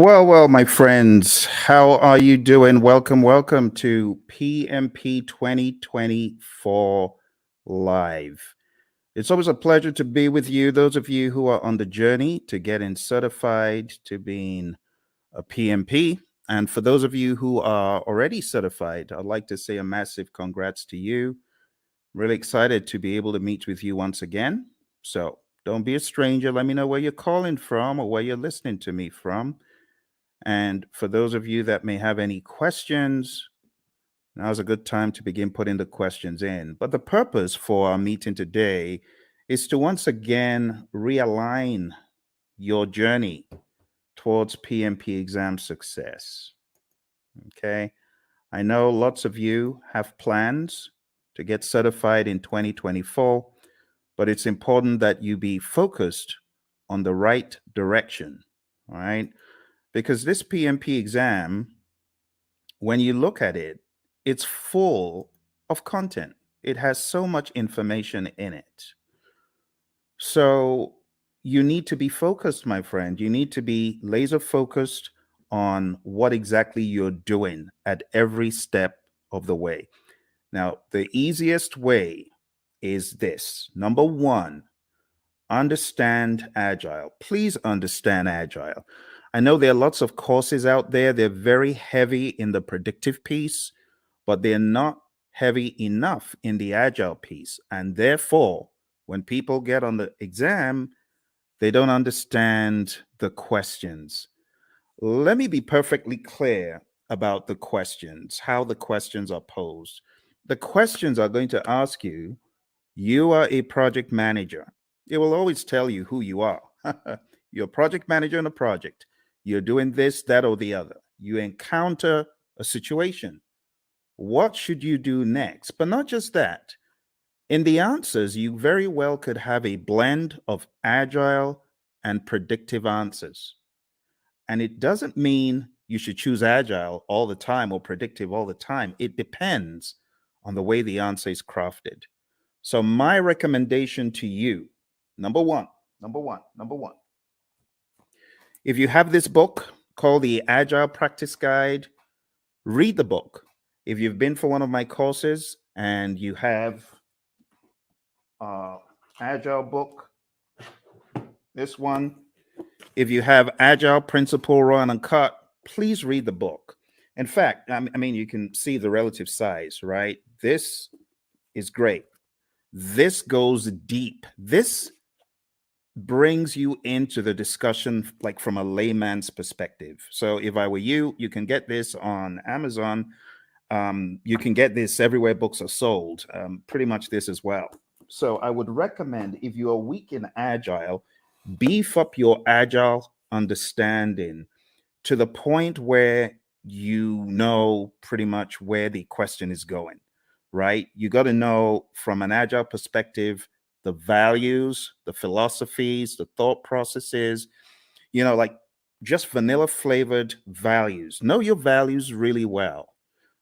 Well, my friends, how are you doing? Welcome to PMP 2024 Live. It's always a pleasure to be with you, those of you who are on the journey to getting certified to being a PMP. And for those of you who are already certified, I'd like to say a massive congrats to you. Really excited to be able to meet with you once again. So don't be a stranger. Let me know where you're calling from or where you're listening to me from. And for those of you that may have any questions, now's a good time to begin putting the questions in. But the purpose for our meeting today is to once again realign your journey towards PMP exam success. Okay. I know lots of you have plans to get certified in 2024, but it's important that you be focused on the right direction. All right. Because this PMP exam, when you look at it, it's full of content. It has so much information in it. So you need to be focused, my friend. You need to be laser focused on what exactly you're doing at every step of the way. Now, the easiest way is this. Number one, understand Agile. Please understand Agile. I know there are lots of courses out there. They're very heavy in the predictive piece, but they're not heavy enough in the Agile piece. And therefore, when people get on the exam, they don't understand the questions. Let me be perfectly clear about the questions, how the questions are posed. The questions are going to ask you, you are a project manager. It will always tell you who you are. You're a project manager on a project. You're doing this, that, or the other. You encounter a situation. What should you do next? But not just that. In the answers, you very well could have a blend of agile and predictive answers. And it doesn't mean you should choose agile all the time or predictive all the time. It depends on the way the answer is crafted. So my recommendation to you, number one, if you have this book called the Agile Practice Guide, read the book. If you've been for one of my courses and you have Agile book, this one, if you have Agile Principle Raw and Uncut, please read the book. In fact, I mean, you can see the relative size, right? This is great. This goes deep. This brings you into the discussion like from a layman's perspective. So if I were you, you can get this on Amazon. You can get this everywhere books are sold, pretty much this as well. So I would recommend, if you are weak in Agile, beef up your Agile understanding to the point where you know pretty much where the question is going, right? You got to know from an Agile perspective the values, the philosophies, the thought processes, like just vanilla flavored values. Know your values really well,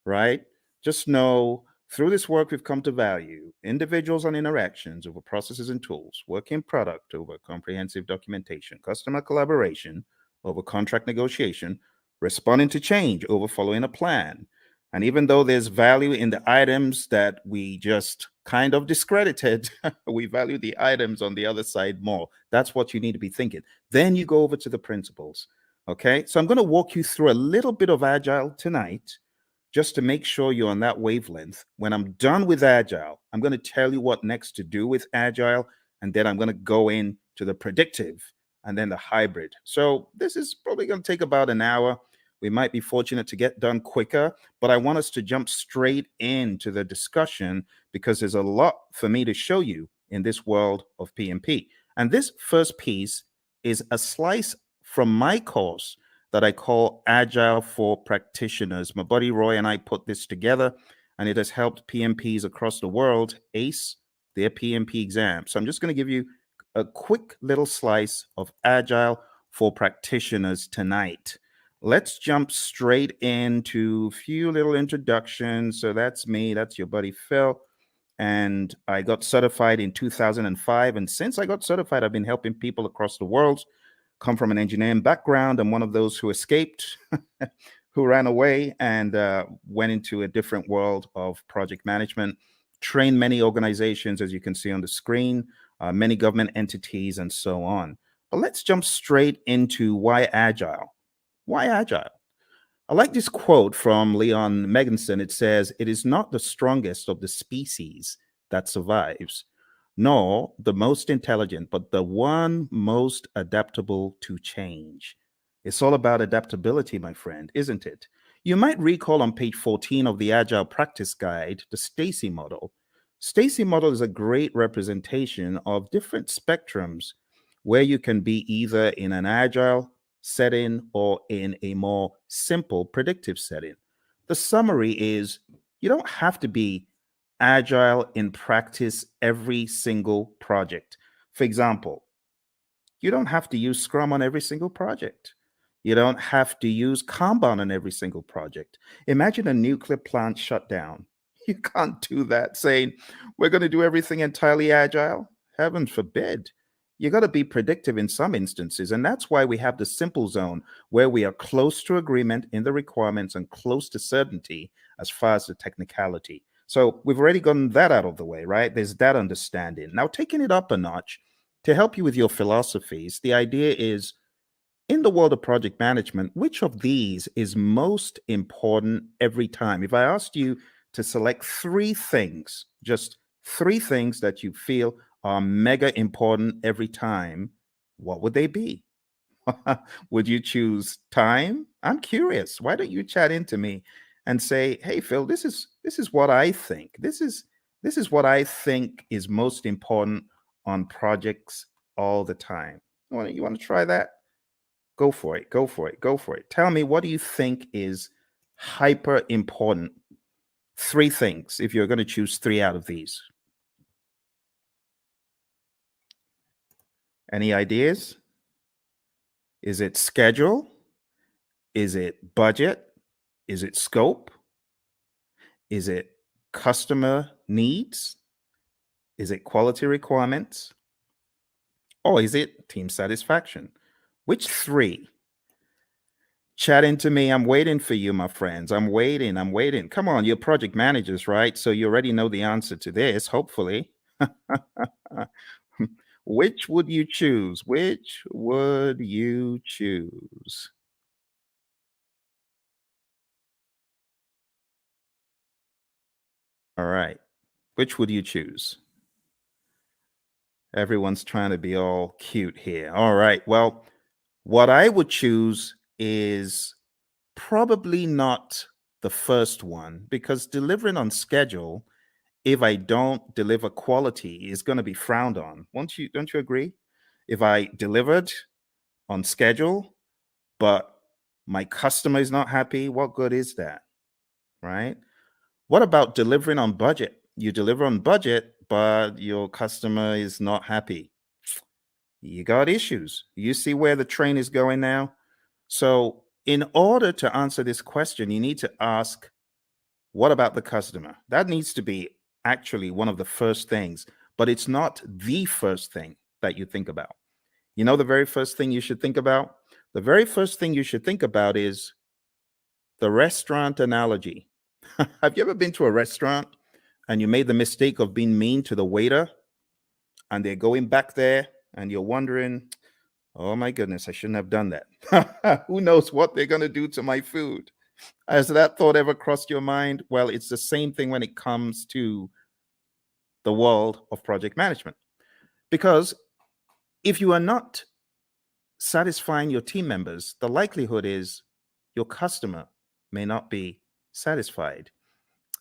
right? Just know through this work, we've come to value individuals and interactions over processes and tools, working product over comprehensive documentation, customer collaboration over contract negotiation, responding to change over following a plan. And even though there's value in the items that we just kind of discredited, we value the items on the other side more. That's what you need to be thinking. Then you go over to the principles. Okay. So I'm going to walk you through a little bit of Agile tonight just to make sure you're on that wavelength. When I'm done with Agile, I'm going to tell you what next to do with Agile. And then I'm going to go into the predictive and then the hybrid. So this is probably going to take about an hour. We might be fortunate to get done quicker, but I want us to jump straight into the discussion because there's a lot for me to show you in this world of PMP. And this first piece is a slice from my course that I call Agile for Practitioners. My buddy Roy and I put this together, and it has helped PMPs across the world ace their PMP exam. So I'm just going to give you a quick little slice of Agile for Practitioners tonight. Let's jump straight into a few little introductions. So that's me. That's your buddy Phil. And I got certified in 2005. And since I got certified, I've been helping people across the world come from an engineering background. I'm one of those who escaped, who ran away and went into a different world of project management, trained many organizations, as you can see on the screen, many government entities, and so on. But let's jump straight into why agile. Why agile? I like this quote from Leon Meganson. It says, "It is not the strongest of the species that survives, nor the most intelligent, but the one most adaptable to change." It's all about adaptability, my friend, isn't it? You might recall on page 14 of the Agile Practice Guide, the Stacy model. Stacy model is a great representation of different spectrums where you can be either in an agile setting or in a more simple predictive setting. The summary is you don't have to be agile in practice every single project. For example, you don't have to use Scrum on every single project. You don't have to use Kanban on every single project. Imagine a nuclear plant shutdown. You can't do that saying, we're going to do everything entirely agile. Heaven forbid. You got to be predictive in some instances. And that's why we have the simple zone where we are close to agreement in the requirements and close to certainty as far as the technicality. So we've already gotten that out of the way, right? There's that understanding. Now, taking it up a notch to help you with your philosophies, the idea is in the world of project management, which of these is most important every time? If I asked you to select three things, just three things that you feel are mega important every time, what would they be? Would you choose time? I'm curious. Why don't you chat into me and say, "Hey Phil, this is what I think. This is what I think is most important on projects all the time." You want to try that? Go for it. Go for it. Go for it. Tell me, what do you think is hyper important? Three things, if you're going to choose three out of these. Any ideas? Is it schedule? Is it budget? Is it scope? Is it customer needs? Is it quality requirements? Or is it team satisfaction? Which three? Chat into me. I'm waiting for you, my friends. I'm waiting. I'm waiting. Come on, you're project managers, right? So you already know the answer to this, hopefully. Which would you choose? Which would you choose? All right. Which would you choose? Everyone's trying to be all cute here. All right. Well, what I would choose is probably not the first one because delivering on schedule, if I don't deliver quality, is going to be frowned on. Don't you agree? If I delivered on schedule, but my customer is not happy, what good is that? Right? What about delivering on budget? You deliver on budget, but your customer is not happy. You got issues. You see where the train is going now? So, in order to answer this question, you need to ask, what about the customer? That needs to be actually one of the first things, but it's not the first thing that you think about. You know, the very first thing you should think about? The very first thing you should think about is the restaurant analogy. Have you ever been to a restaurant and you made the mistake of being mean to the waiter and they're going back there and you're wondering, oh my goodness, I shouldn't have done that. Who knows what they're going to do to my food? Has that thought ever crossed your mind? Well, it's the same thing when it comes to the world of project management. Because if you are not satisfying your team members, the likelihood is your customer may not be satisfied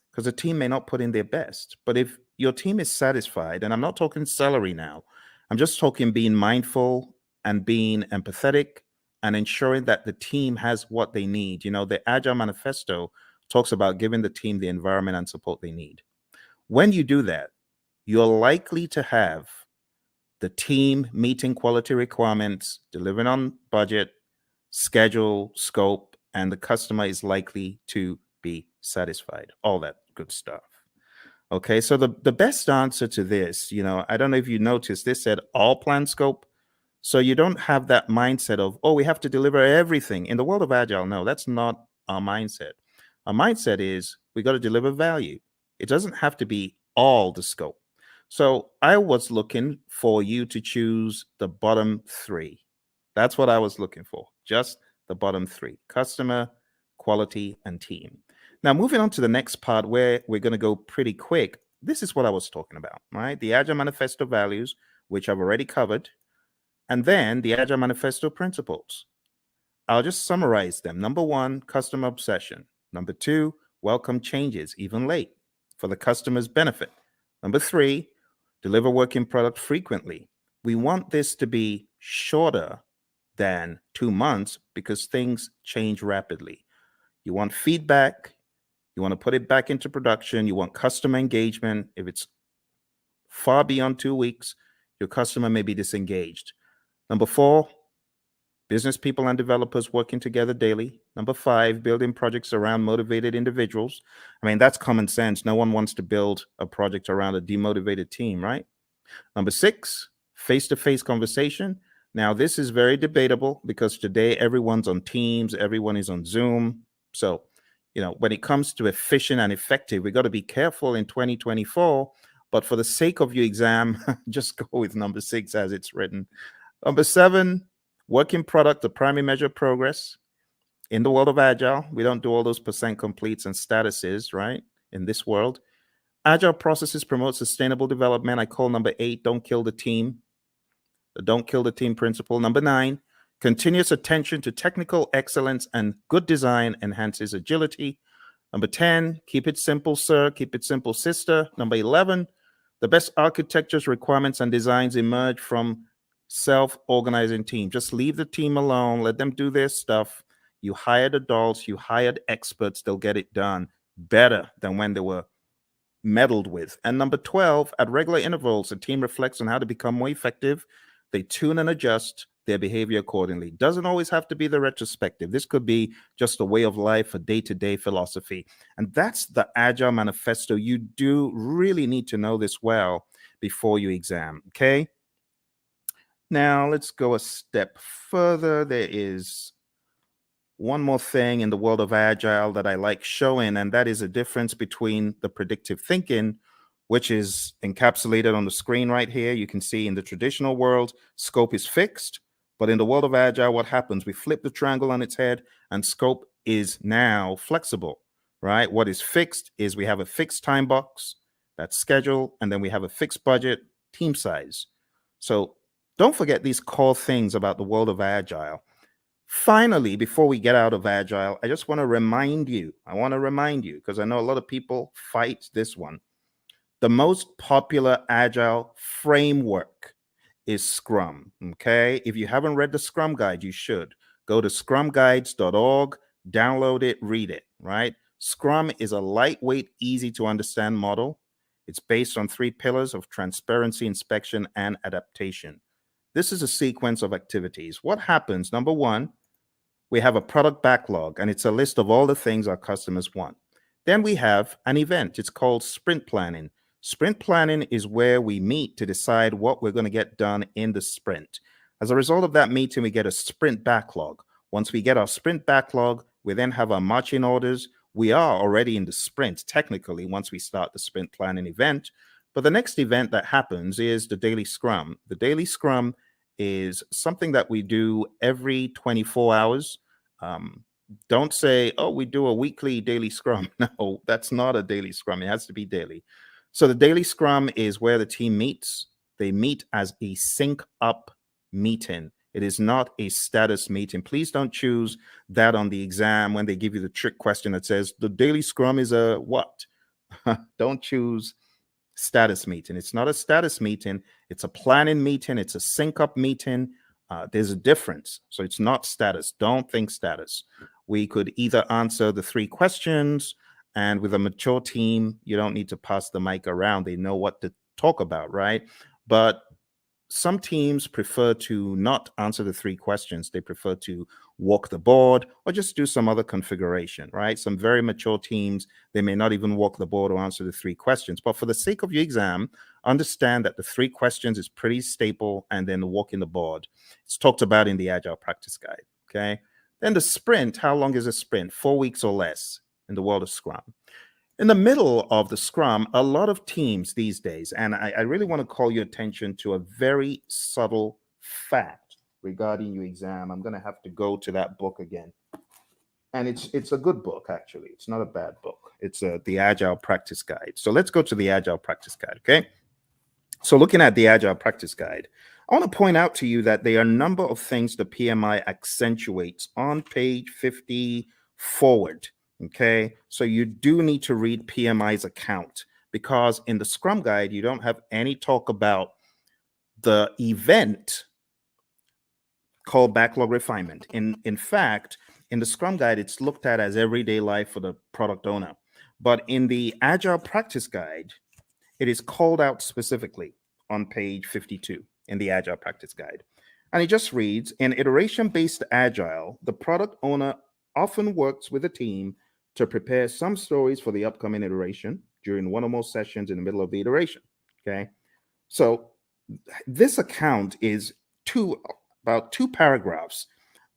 because the team may not put in their best. But if your team is satisfied, and I'm not talking salary now, I'm just talking being mindful and being empathetic and ensuring that the team has what they need. You know, the Agile Manifesto talks about giving the team the environment and support they need. When you do that, you're likely to have the team meeting quality requirements, delivering on budget, schedule, scope, and the customer is likely to be satisfied. All that good stuff. Okay, so the best answer to this, I don't know if you noticed, this said all plan scope. So you don't have that mindset of, oh, we have to deliver everything. In the world of Agile, no, that's not our mindset. Our mindset is we got to deliver value. It doesn't have to be all the scope. So I was looking for you to choose the bottom three. That's what I was looking for, just the bottom three: customer, quality, and team. Now, moving on to the next part where we're going to go pretty quick. This is what I was talking about, right? The Agile Manifesto values, which I've already covered, and then the Agile Manifesto principles. I'll just summarize them. Number one, customer obsession. Number two, welcome changes, even late, for the customer's benefit. Number three, deliver working product frequently. We want this to be shorter than 2 months because things change rapidly. You want feedback. You want to put it back into production. You want customer engagement. If it's far beyond 2 weeks, your customer may be disengaged. Number four, business people and developers working together daily. Number five, building projects around motivated individuals. I mean, that's common sense. No one wants to build a project around a demotivated team, right? Number six, face-to-face conversation. Now, this is very debatable because today everyone's on Teams, everyone is on Zoom. So, when it comes to efficient and effective, we got to be careful in 2024. But for the sake of your exam, just go with number six as it's written. Number seven, working product, the primary measure of progress. In the world of Agile, we don't do all those percent completes and statuses, right? In this world, Agile processes promote sustainable development. I call number eight, don't kill the team. The don't kill the team principle. Number nine, continuous attention to technical excellence and good design enhances agility. Number 10, keep it simple, sir. Keep it simple, sister. Number 11, the best architectures, requirements, and designs emerge from self-organizing team. Just leave the team alone. Let them do their stuff. You hired adults. You hired experts. They'll get it done better than when they were meddled with. And number 12, at regular intervals, the team reflects on how to become more effective. They tune and adjust their behavior accordingly. Doesn't always have to be the retrospective. This could be just a way of life, a day-to-day philosophy. And that's the Agile Manifesto. You do really need to know this well before you exam, okay? Now, let's go a step further. There is one more thing in the world of Agile that I like showing, and that is a difference between the predictive thinking, which is encapsulated on the screen right here. You can see in the traditional world, scope is fixed. But in the world of Agile, what happens? We flip the triangle on its head, and scope is now flexible, right? What is fixed is we have a fixed time box, that's schedule, and then we have a fixed budget, team size. So don't forget these core things about the world of Agile. Finally, before we get out of Agile, I just want to remind you, because I know a lot of people fight this one. The most popular Agile framework is Scrum, okay? If you haven't read the Scrum Guide, you should. Go to scrumguides.org, download it, read it, right? Scrum is a lightweight, easy to understand model. It's based on 3 pillars of transparency, inspection, and adaptation. This is a sequence of activities. What happens? Number one, we have a product backlog, and it's a list of all the things our customers want. Then we have an event. It's called sprint planning. Sprint planning is where we meet to decide what we're going to get done in the sprint. As a result of that meeting, we get a sprint backlog. Once we get our sprint backlog, we then have our marching orders. We are already in the sprint, technically, once we start the sprint planning event. But the next event that happens is the daily scrum. The daily scrum is something that we do every 24 hours. Don't say, oh, we do a weekly daily scrum. No, that's not a daily scrum. It has to be daily. So the daily scrum is where the team meets. They meet as a sync up meeting. It is not a status meeting. Please don't choose that on the exam when they give you the trick question that says the daily scrum is a what? Don't choose status meeting. It's not a status meeting. It's a planning meeting. It's a sync up meeting. There's a difference. So it's not status. Don't think status. We could either answer the 3 questions, and with a mature team, you don't need to pass the mic around. They know what to talk about, right? But some teams prefer to not answer the 3 questions. They prefer to walk the board or just do some other configuration, right? Some very mature teams, they may not even walk the board or answer the 3 questions. But for the sake of your exam, understand that the 3 questions is pretty staple, and then walking the board. It's talked about in the Agile Practice Guide, okay? Then the sprint, how long is a sprint? 4 weeks or less in the world of Scrum. In the middle of the Scrum, a lot of teams these days, and I really want to call your attention to a very subtle fact regarding your exam. I'm going to have to go to that book again. And it's a good book, actually. It's not a bad book. It's the Agile Practice Guide. So let's go to the Agile Practice Guide, okay? So looking at the Agile Practice Guide, I want to point out to you that there are a number of things the PMI accentuates on page 50 forward. Okay, so you do need to read PMI's account, because in the Scrum Guide, you don't have any talk about the event called backlog refinement. In fact, in the Scrum Guide, it's looked at as everyday life for the product owner. But in the Agile Practice Guide, it is called out specifically on page 52 in the Agile Practice Guide. And it just reads, in iteration-based Agile, the product owner often works with a team to prepare some stories for the upcoming iteration during one or more sessions in the middle of the iteration, okay? So this account is about 2 paragraphs,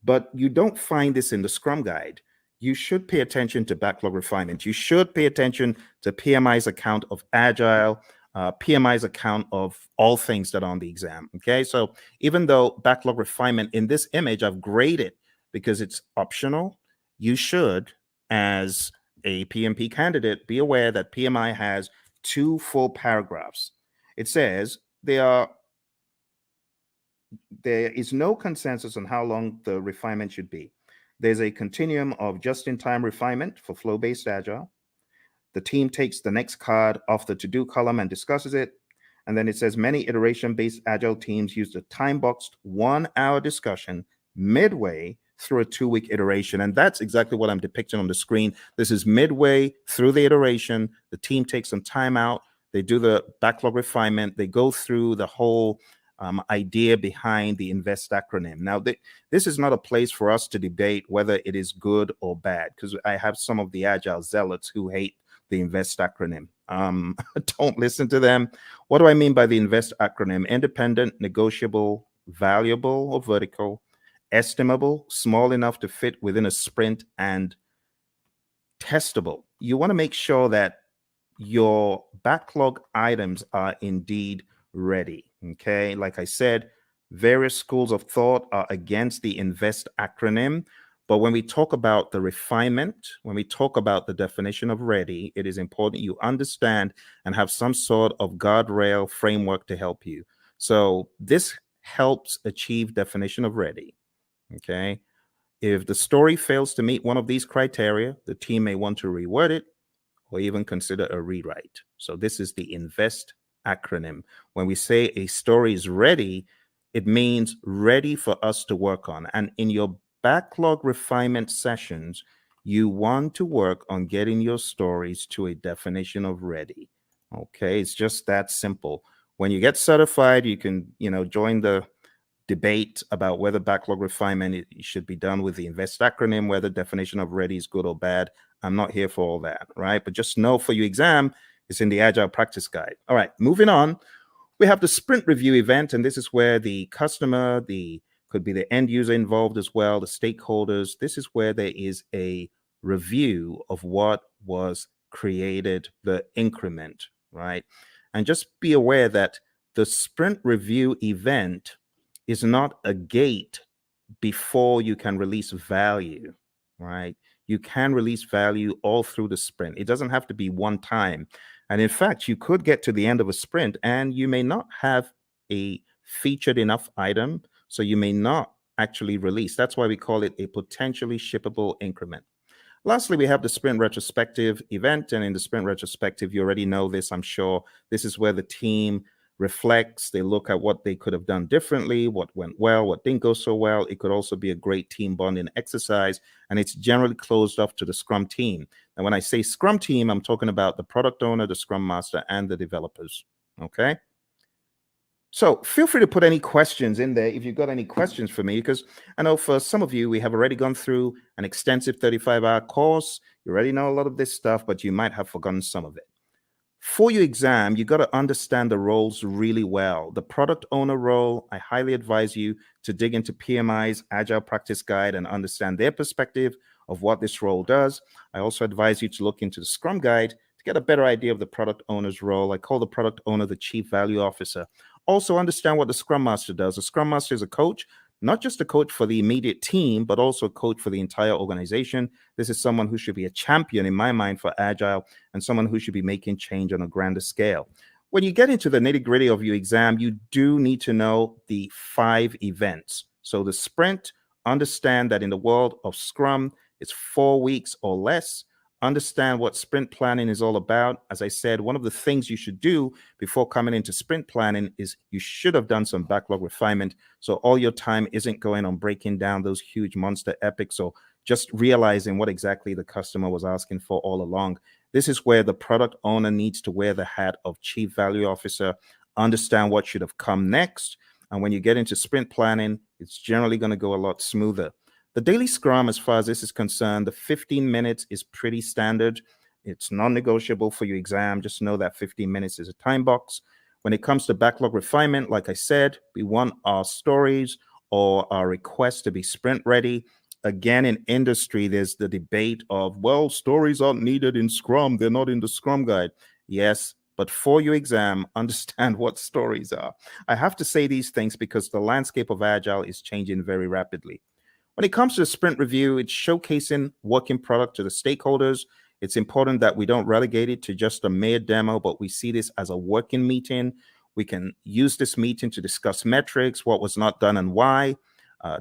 but you don't find this in the Scrum Guide. You should pay attention to backlog refinement. You should pay attention to PMI's account of Agile, PMI's account of all things that are on the exam, okay? So even though backlog refinement in this image I've graded because it's optional, you should, as a PMP candidate, be aware that PMI has 2 full paragraphs. It says there is no consensus on how long the refinement should be. There's a continuum of just-in-time refinement for flow-based Agile. The team takes the next card off the to-do column and discusses it. And then it says many iteration-based Agile teams use the time-boxed 1-hour discussion midway through a 2-week iteration. And that's exactly what I'm depicting on the screen. This is midway through the iteration. The team takes some time out. They do the backlog refinement. They go through the whole idea behind the INVEST acronym. Now, this is not a place for us to debate whether it is good or bad, because I have some of the Agile zealots who hate the INVEST acronym. Don't listen to them. What do I mean by the INVEST acronym? Independent, negotiable, valuable or vertical, estimable, small enough to fit within a sprint, and testable. You want to make sure that your backlog items are indeed ready. Okay, like I said, various schools of thought are against the INVEST acronym. But when we talk about the refinement, when we talk about the definition of ready, it is important you understand and have some sort of guardrail framework to help you. So this helps achieve definition of ready. Okay. If the story fails to meet one of these criteria, the team may want to reword it or even consider a rewrite. So this is the INVEST acronym. When we say a story is ready, it means ready for us to work on. And in your backlog refinement sessions, you want to work on getting your stories to a definition of ready. Okay, it's just that simple. When you get certified, you can, join the debate about whether backlog refinement should be done with the INVEST acronym, whether definition of ready is good or bad. I'm not here for all that, right? But just know for your exam, it's in the Agile Practice Guide. All right, moving on. We have the sprint review event, and this is where the customer, could be the end user involved as well, the stakeholders. This is where there is a review of what was created, the increment, right? And just be aware that the sprint review event is not a gate before you can release value, right? You can release value all through the sprint. It doesn't have to be one time. And in fact, you could get to the end of a sprint and you may not have a featured enough item, so you may not actually release. That's why we call it a potentially shippable increment. Lastly, we have the sprint retrospective event. And in the sprint retrospective, you already know this, I'm sure. This is where the team reflects, they look at what they could have done differently, what went well, what didn't go so well. It could also be a great team bonding exercise, and it's generally closed off to the Scrum team. And when I say Scrum team, I'm talking about the product owner, the Scrum master, and the developers, okay? So feel free to put any questions in there if you've got any questions for me, because I know for some of you, we have already gone through an extensive 35-hour course. You already know a lot of this stuff, but you might have forgotten some of it. For your exam, you got to understand the roles really well. The product owner role, I highly advise you to dig into PMI's Agile Practice Guide and understand their perspective of what this role does. I also advise you to look into the Scrum Guide to get a better idea of the product owner's role. I call the product owner the Chief Value Officer. Also understand what the Scrum Master does. The Scrum Master is a coach, not just a coach for the immediate team, but also a coach for the entire organization. This is someone who should be a champion in my mind for Agile and someone who should be making change on a grander scale. When you get into the nitty-gritty of your exam, you do need to know the 5 events. So the sprint, understand that in the world of Scrum, it's 4 weeks or less. Understand what sprint planning is all about. As I said, one of the things you should do before coming into sprint planning is you should have done some backlog refinement. So all your time isn't going on breaking down those huge monster epics or just realizing what exactly the customer was asking for all along. This is where the product owner needs to wear the hat of Chief Value Officer, understand what should have come next. And when you get into sprint planning, it's generally going to go a lot smoother. The daily scrum, as far as this is concerned, the 15 minutes is pretty standard. It's non-negotiable for your exam. Just know that 15 minutes is a time box. When it comes to backlog refinement, like I said, we want our stories or our requests to be sprint ready. Again, in industry, there's the debate of, well, stories aren't needed in Scrum. They're not in the Scrum Guide. Yes, but for your exam, understand what stories are. I have to say these things because the landscape of Agile is changing very rapidly. When it comes to the sprint review, it's showcasing working product to the stakeholders. It's important that we don't relegate it to just a mere demo, but we see this as a working meeting. We can use this meeting to discuss metrics, what was not done and why.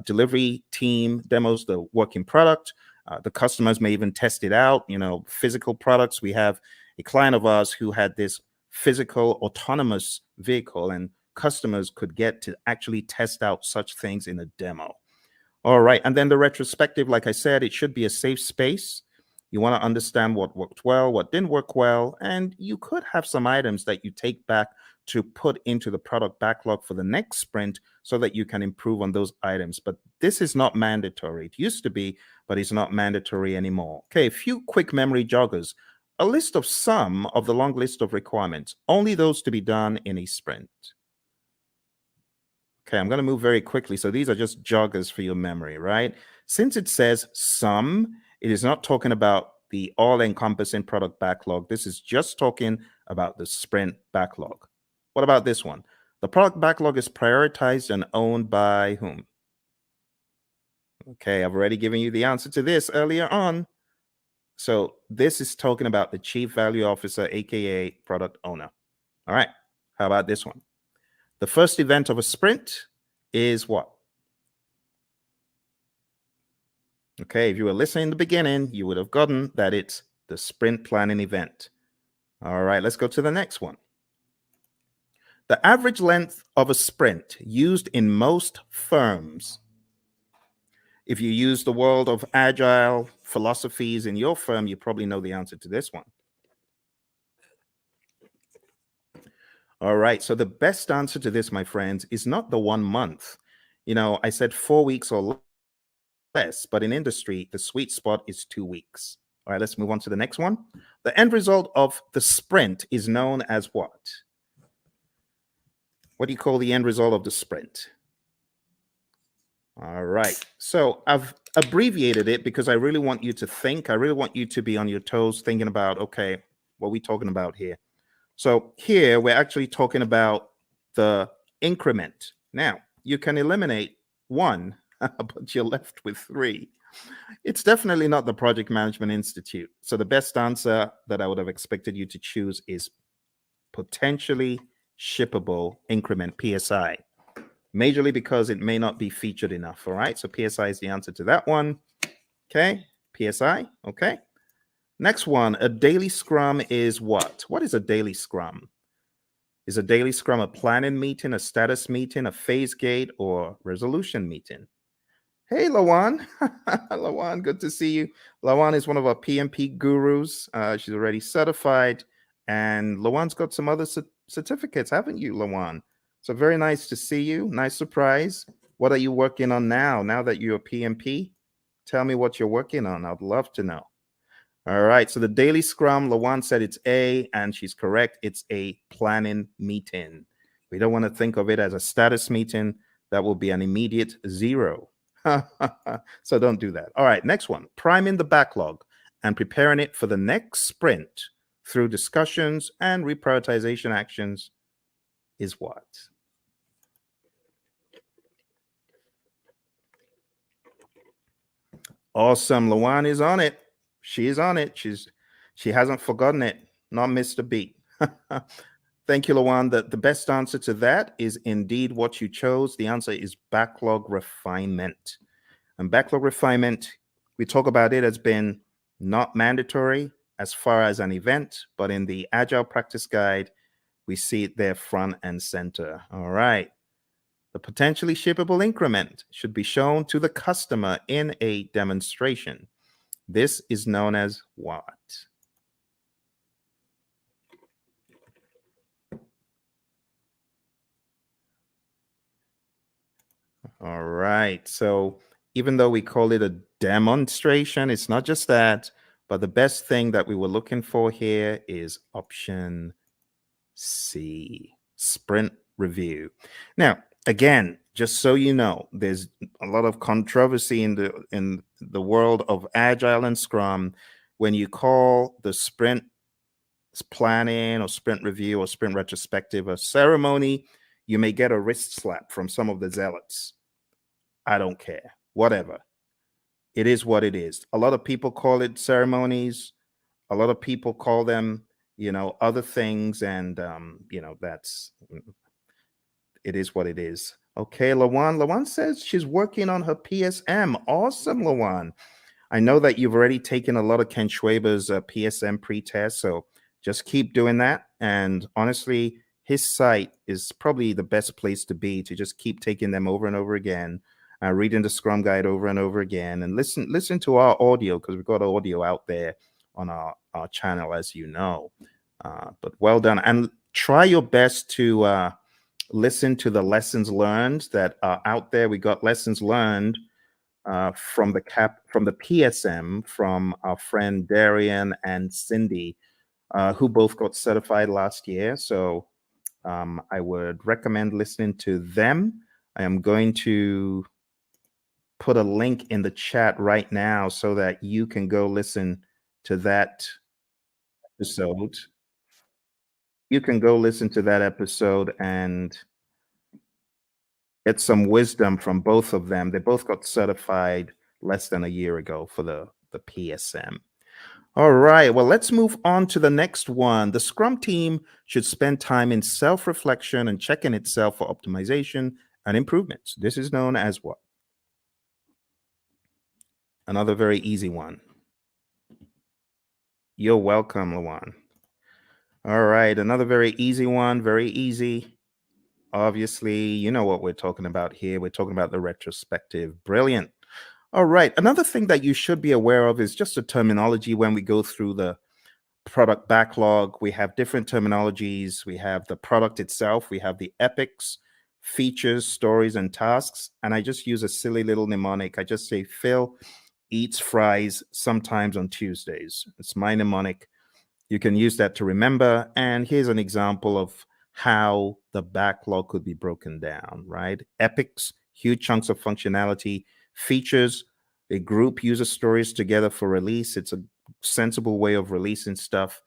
Delivery team demos the working product. The customers may even test it out. Physical products. We have a client of ours who had this physical autonomous vehicle, and customers could get to actually test out such things in a demo. All right. And then the retrospective, like I said, it should be a safe space. You want to understand what worked well, what didn't work well, and you could have some items that you take back to put into the product backlog for the next sprint so that you can improve on those items. But this is not mandatory. It used to be, but it's not mandatory anymore. Okay, a few quick memory joggers. A list of some of the long list of requirements, only those to be done in a sprint. Okay, I'm going to move very quickly. So these are just joggers for your memory, right? Since it says some, it is not talking about the all-encompassing product backlog. This is just talking about the sprint backlog. What about this one? The product backlog is prioritized and owned by whom? Okay, I've already given you the answer to this earlier on. So this is talking about the Chief Value Officer, aka product owner. All right, how about this one? The first event of a sprint is what? Okay, if you were listening in the beginning, you would have gotten that it's the sprint planning event. All right, let's go to the next one. The average length of a sprint used in most firms. If you use the world of Agile philosophies in your firm, you probably know the answer to this one. All right, so the best answer to this, my friends, is not the 1 month. I said 4 weeks or less, but in industry, the sweet spot is 2 weeks. All right, let's move on to the next one. The end result of the sprint is known as what? What do you call the end result of the sprint? All right, so I've abbreviated it because I really want you to think. I really want you to be on your toes thinking about, okay, what are we talking about here? So here we're actually talking about the increment. Now, you can eliminate 1, but you're left with 3. It's definitely not the Project Management Institute. So the best answer that I would have expected you to choose is potentially shippable increment, PSI. Majorly because it may not be featured enough. All right, so PSI is the answer to that one. Okay, PSI. Okay. Next one, a daily scrum is what? What is a daily scrum? Is a daily scrum a planning meeting, a status meeting, a phase gate, or resolution meeting? Hey, Lawan. Lawan, good to see you. Lawan is one of our PMP gurus. She's already certified. And Lawan's got some other certificates, haven't you, Lawan? So very nice to see you. Nice surprise. What are you working on now that you're a PMP? Tell me what you're working on. I'd love to know. All right. So the daily scrum, Lawan said it's A, and she's correct. It's a planning meeting. We don't want to think of it as a status meeting. That will be an immediate 0. So don't do that. All right. Next one, priming the backlog and preparing it for the next sprint through discussions and reprioritization actions is what? Awesome. Lawan is on it. She is on it. She hasn't forgotten it. Not missed a beat. Thank you, Lawan. The best answer to that is indeed what you chose. The answer is backlog refinement. And backlog refinement, we talk about it as being not mandatory as far as an event, but in the Agile Practice Guide, we see it there front and center. All right. The potentially shippable increment should be shown to the customer in a demonstration. This is known as what? All right. So even though we call it a demonstration, it's not just that, but the best thing that we were looking for here is option C, sprint review. Now, again, just so you know, there's a lot of controversy in the world of Agile and Scrum when you call the sprint planning or sprint review or sprint retrospective a ceremony. You may get a wrist slap from some of the zealots. I don't care. Whatever. It is what it is. A lot of people call it ceremonies. A lot of people call them, other things, and that's it is what it is. Okay, Lawan. Lawan says she's working on her PSM. Awesome, Lawan. I know that you've already taken a lot of Ken Schwaber's PSM pre-test, so just keep doing that. And honestly, his site is probably the best place to be to just keep taking them over and over again, reading the Scrum Guide over and over again, and listen to our audio because we've got audio out there on our channel, as you know. But well done, and try your best to listen to the lessons learned that are out there. We got lessons learned from the PSM from our friend Darian and Cindy, who both got certified last year. So I would recommend listening to them. I am going to put a link in the chat right now so that you can go listen to that episode. You can go listen to that episode and get some wisdom from both of them. They both got certified less than a year ago for the PSM. All right, well, let's move on to the next one. The Scrum team should spend time in self-reflection and checking itself for optimization and improvements. This is known as what? Another very easy one. You're welcome, Lawan. All right, another very easy one, very easy. Obviously, you know what we're talking about here. We're talking about the retrospective. Brilliant. All right, another thing that you should be aware of is just the terminology when we go through the product backlog. We have different terminologies. We have the product itself. We have the epics, features, stories, and tasks. And I just use a silly little mnemonic. I just say Phil eats fries sometimes on Tuesdays. It's my mnemonic. You can use that to remember. And here's an example of how the backlog could be broken down, right? Epics, huge chunks of functionality. Features, a group uses stories together for release. It's a sensible way of releasing stuff,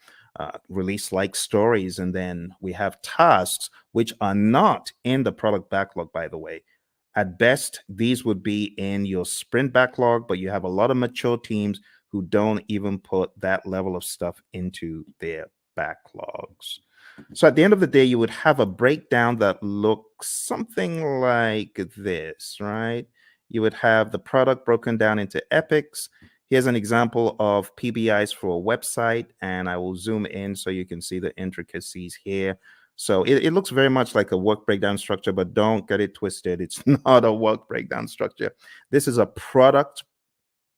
release like stories. And then we have tasks, which are not in the product backlog, by the way. At best, these would be in your sprint backlog, but you have a lot of mature teams who don't even put that level of stuff into their backlogs. So at the end of the day, you would have a breakdown that looks something like this, right? You would have the product broken down into epics. Here's an example of PBIs for a website, and I will zoom in so you can see the intricacies here. So it looks very much like a work breakdown structure, but don't get it twisted. It's not a work breakdown structure. This is a product,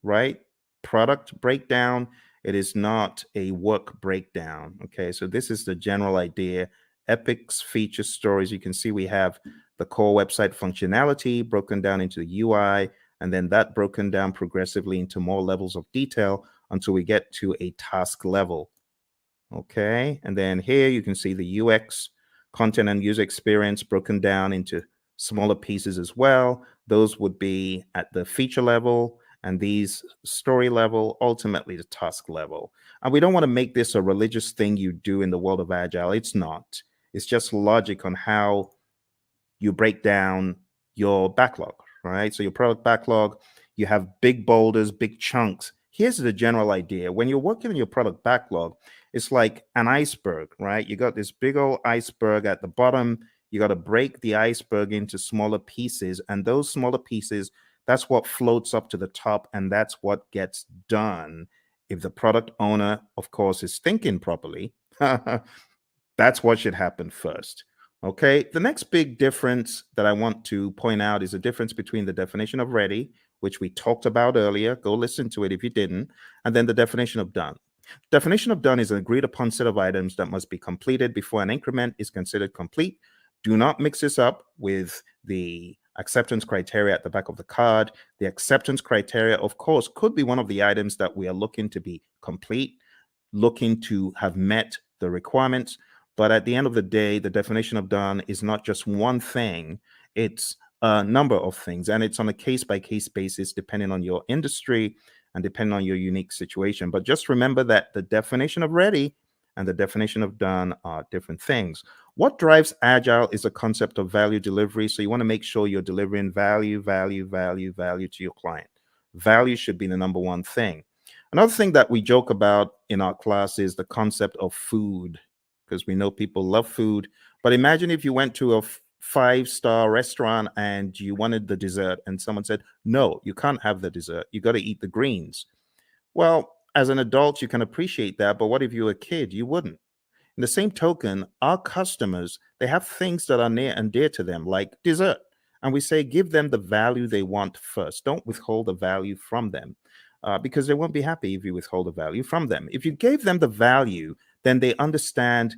right? Product breakdown. It is not a work breakdown. Okay, so this is the general idea. epics, features, stories. You can see we have the core website functionality broken down into the UI, and then that broken down progressively into more levels of detail until we get to a task level. Okay, and then here you can see the UX, content and user experience, broken down into smaller pieces as well. Those would be at the feature level, and these story level, ultimately the task level. And we don't want to make this a religious thing you do in the world of Agile. It's not. It's just logic on how you break down your backlog, right? So your product backlog, you have big boulders, big chunks. Here's the general idea. When you're working on your product backlog, it's like an iceberg, right? You got this big old iceberg at the bottom. You got to break the iceberg into smaller pieces. And those smaller pieces, that's what floats up to the top. And that's what gets done. If the product owner, of course, is thinking properly, that's what should happen first. Okay. The next big difference that I want to point out is the difference between the definition of ready, which we talked about earlier. Go listen to it if you didn't. And then the definition of done. Definition of done is an agreed upon set of items that must be completed before an increment is considered complete. Do not mix this up with the acceptance criteria at the back of the card. The acceptance criteria, of course, could be one of the items that we are looking to be complete, looking to have met the requirements. But at the end of the day, the definition of done is not just one thing, it's a number of things. And it's on a case by case basis, depending on your industry and depending on your unique situation. But just remember that the definition of ready and the definition of done are different things. What drives Agile is a concept of value delivery. So you want to make sure you're delivering value to your client. Value should be the number one thing. Another thing that we joke about in our class is the concept of food, because we know people love food. But imagine if you went to a five-star restaurant and you wanted the dessert and someone said, no, you can't have the dessert. You got to eat the greens. Well, as an adult, you can appreciate that. But what if you were a kid? You wouldn't. In the same token, our customers, they have things that are near and dear to them, like dessert. And we say, give them the value they want first. Don't withhold the value from them. Because they won't be happy if you withhold the value from them. If you gave them the value, then they understand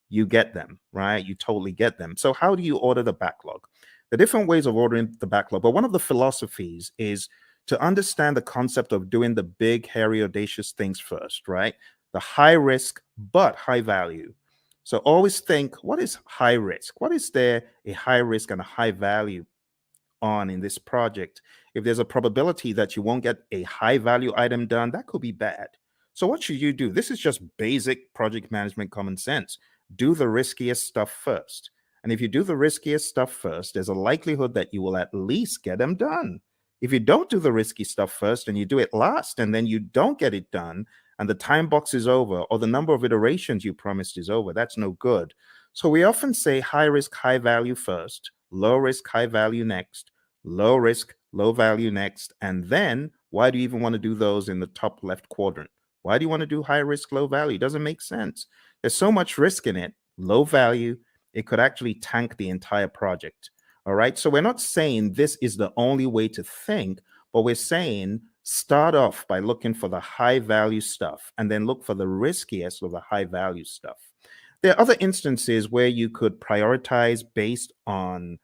you get them, right? You totally get them. So how do you order the backlog? The different ways of ordering the backlog, but one of the philosophies is to understand the concept of doing the big, hairy, audacious things first, right? The high risk, but high value. So always think, what is high risk? What is there a high risk and a high value on in this project? If there's a probability that you won't get a high value item done, that could be bad. So what should you do? This is just basic project management common sense. Do the riskiest stuff first. And if you do the riskiest stuff first, there's a likelihood that you will at least get them done. If you don't do the risky stuff first and you do it last and then you don't get it done and the time box is over or the number of iterations you promised is over, that's no good. So we often say high risk, high value first, low risk, high value next, low risk, low value next. And then why do you even want to do those in the top left quadrant? Why do you want to do high risk, low value? It doesn't make sense. There's so much risk in it. Low value, it could actually tank the entire project. All right. So we're not saying this is the only way to think, but we're saying start off by looking for the high value stuff and then look for the riskiest of the high value stuff. There are other instances where you could prioritize based on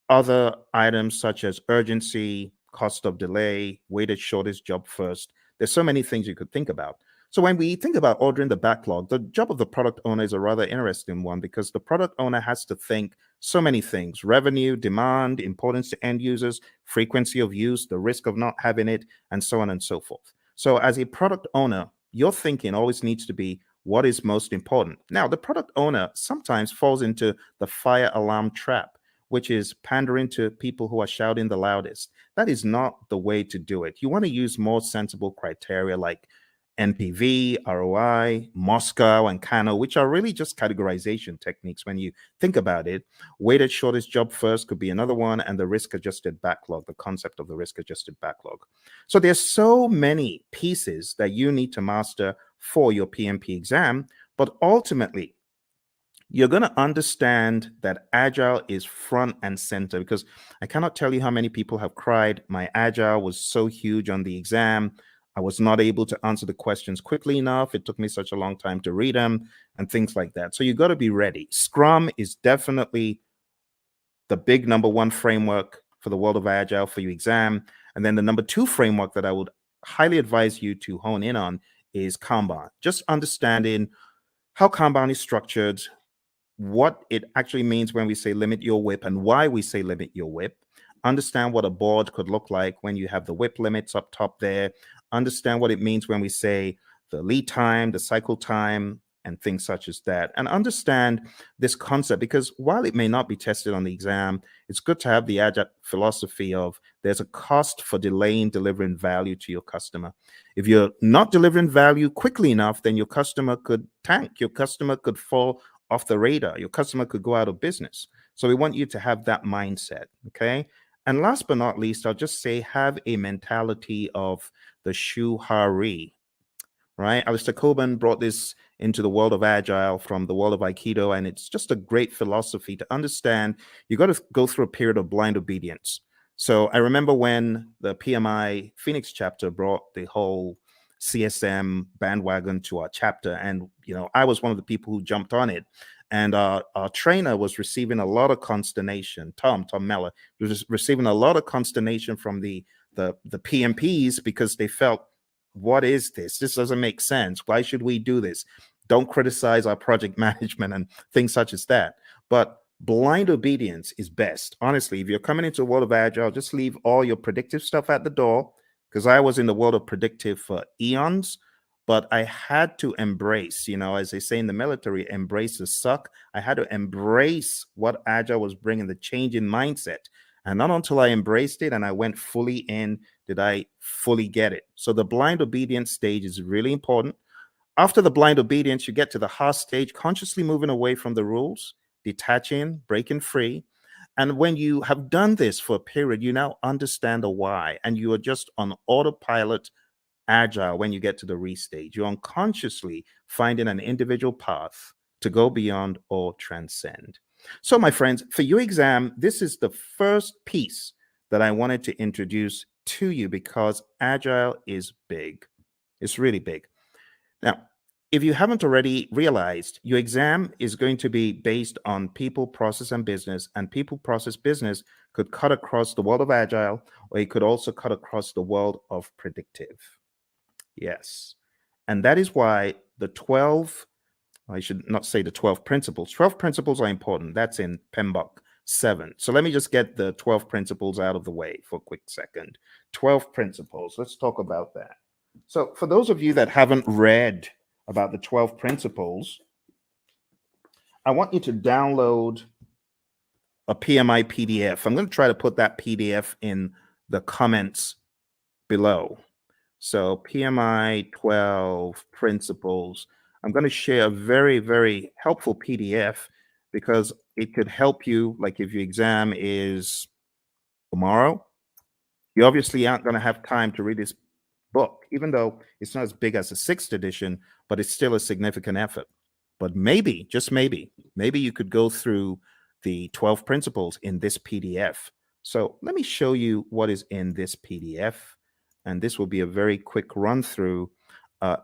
other items such as urgency, cost of delay, weighted shortest job first. There's so many things you could think about. So when we think about ordering the backlog, the job of the product owner is a rather interesting one because the product owner has to think so many things: revenue, demand, importance to end users, frequency of use, the risk of not having it, and so on and so forth. So as a product owner, your thinking always needs to be what is most important. Now, the product owner sometimes falls into the fire alarm trap, which is pandering to people who are shouting the loudest. That is not the way to do it. You want to use more sensible criteria like NPV, ROI, Moscow, and Kano, which are really just categorization techniques when you think about it. Weighted shortest job first could be another one, and the risk adjusted backlog, the concept of the risk adjusted backlog. So there's so many pieces that you need to master for your PMP exam, but ultimately, you're going to understand that Agile is front and center, because I cannot tell you how many people have cried, my Agile was so huge on the exam. I was not able to answer the questions quickly enough. It took me such a long time to read them and things like that. So you got to be ready. Scrum is definitely the big number one framework for the world of Agile for your exam. And then the number two framework that I would highly advise you to hone in on is Kanban. Just understanding how Kanban is structured, what it actually means when we say limit your WIP and why we say limit your WIP. Understand what a board could look like when you have the WIP limits up top there. Understand what it means when we say the lead time, the cycle time, and things such as that. And understand this concept, because while it may not be tested on the exam, it's good to have the Agile philosophy of there's a cost for delaying delivering value to your customer. If you're not delivering value quickly enough, then your customer could tank. Your customer could fall off the radar. Your customer could go out of business. So we want you to have that mindset, okay? And last but not least, I'll just say have a mentality of the shuhari, right? Alistair Coburn brought this into the world of Agile from the world of Aikido, and it's just a great philosophy to understand. You got to go through a period of blind obedience. So I remember when the PMI Phoenix chapter brought the whole CSM bandwagon to our chapter, and I was one of the people who jumped on it. And our trainer was receiving a lot of consternation. Tom Meller was receiving a lot of consternation from the PMPs because they felt, what is this? This doesn't make sense. Why should we do this? Don't criticize our project management and things such as that. But blind obedience is best. Honestly, if you're coming into the world of Agile, just leave all your predictive stuff at the door, because I was in the world of predictive for eons, but I had to embrace, as they say in the military, embrace the suck. I had to embrace what Agile was bringing, the change in mindset. And not until I embraced it and I went fully in did I fully get it. So the blind obedience stage is really important. After the blind obedience, you get to the heart stage, consciously moving away from the rules, detaching, breaking free. And when you have done this for a period, you now understand the why, and you are just on autopilot Agile when you get to the restage. You're unconsciously finding an individual path to go beyond or transcend. So, my friends, for your exam, this is the first piece that I wanted to introduce to you because Agile is big. It's really big. Now, if you haven't already realized, your exam is going to be based on people, process, and business. And people, process, business could cut across the world of Agile, or it could also cut across the world of predictive. Yes. And that is why I should not say the 12 principles. 12 principles are important. That's in PMBOK 7. So let me just get the 12 principles out of the way for a quick second. 12 principles. Let's talk about that. So for those of you that haven't read about the 12 principles, I want you to download a PMI PDF. I'm going to try to put that PDF in the comments below. So PMI 12 principles. I'm going to share a very, very helpful PDF because it could help you. Like if your exam is tomorrow, you obviously aren't going to have time to read this book, even though it's not as big as the 6th edition, but it's still a significant effort. But maybe, just maybe you could go through the 12 principles in this PDF. So let me show you what is in this PDF. And this will be a very quick run through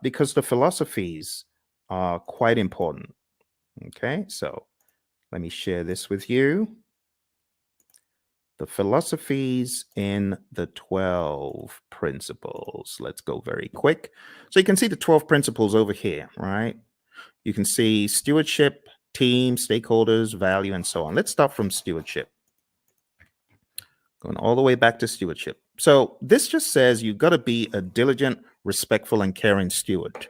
because the philosophies are quite important. Okay, so let me share this with you. The philosophies in the 12 principles. Let's go very quick. So you can see the 12 principles over here, right? You can see stewardship, team, stakeholders, value, and so on. Let's start from stewardship. Going all the way back to stewardship. So this just says you've got to be a diligent, respectful, and caring steward.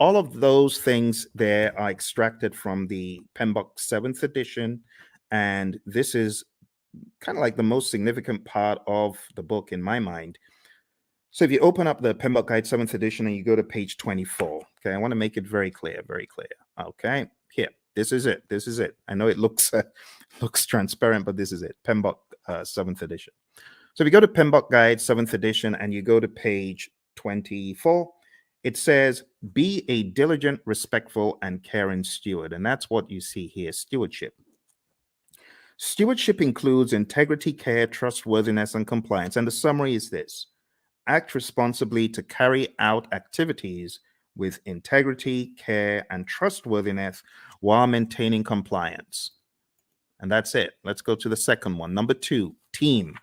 All of those things there are extracted from the PMBOK 7th edition, and this is kind of like the most significant part of the book in my mind. So if you open up the PMBOK Guide 7th edition and you go to page 24, okay, I want to make it very clear, very clear. Okay, here, this is it. This is it. I know it looks transparent, but this is it. PMBOK 7th edition. So if you go to PMBOK Guide 7th edition and you go to page 24, it says, be a diligent, respectful, and caring steward. And that's what you see here, stewardship. Stewardship includes integrity, care, trustworthiness, and compliance. And the summary is this: act responsibly to carry out activities with integrity, care, and trustworthiness while maintaining compliance. And that's it. Let's go to the second one. Number 2, team.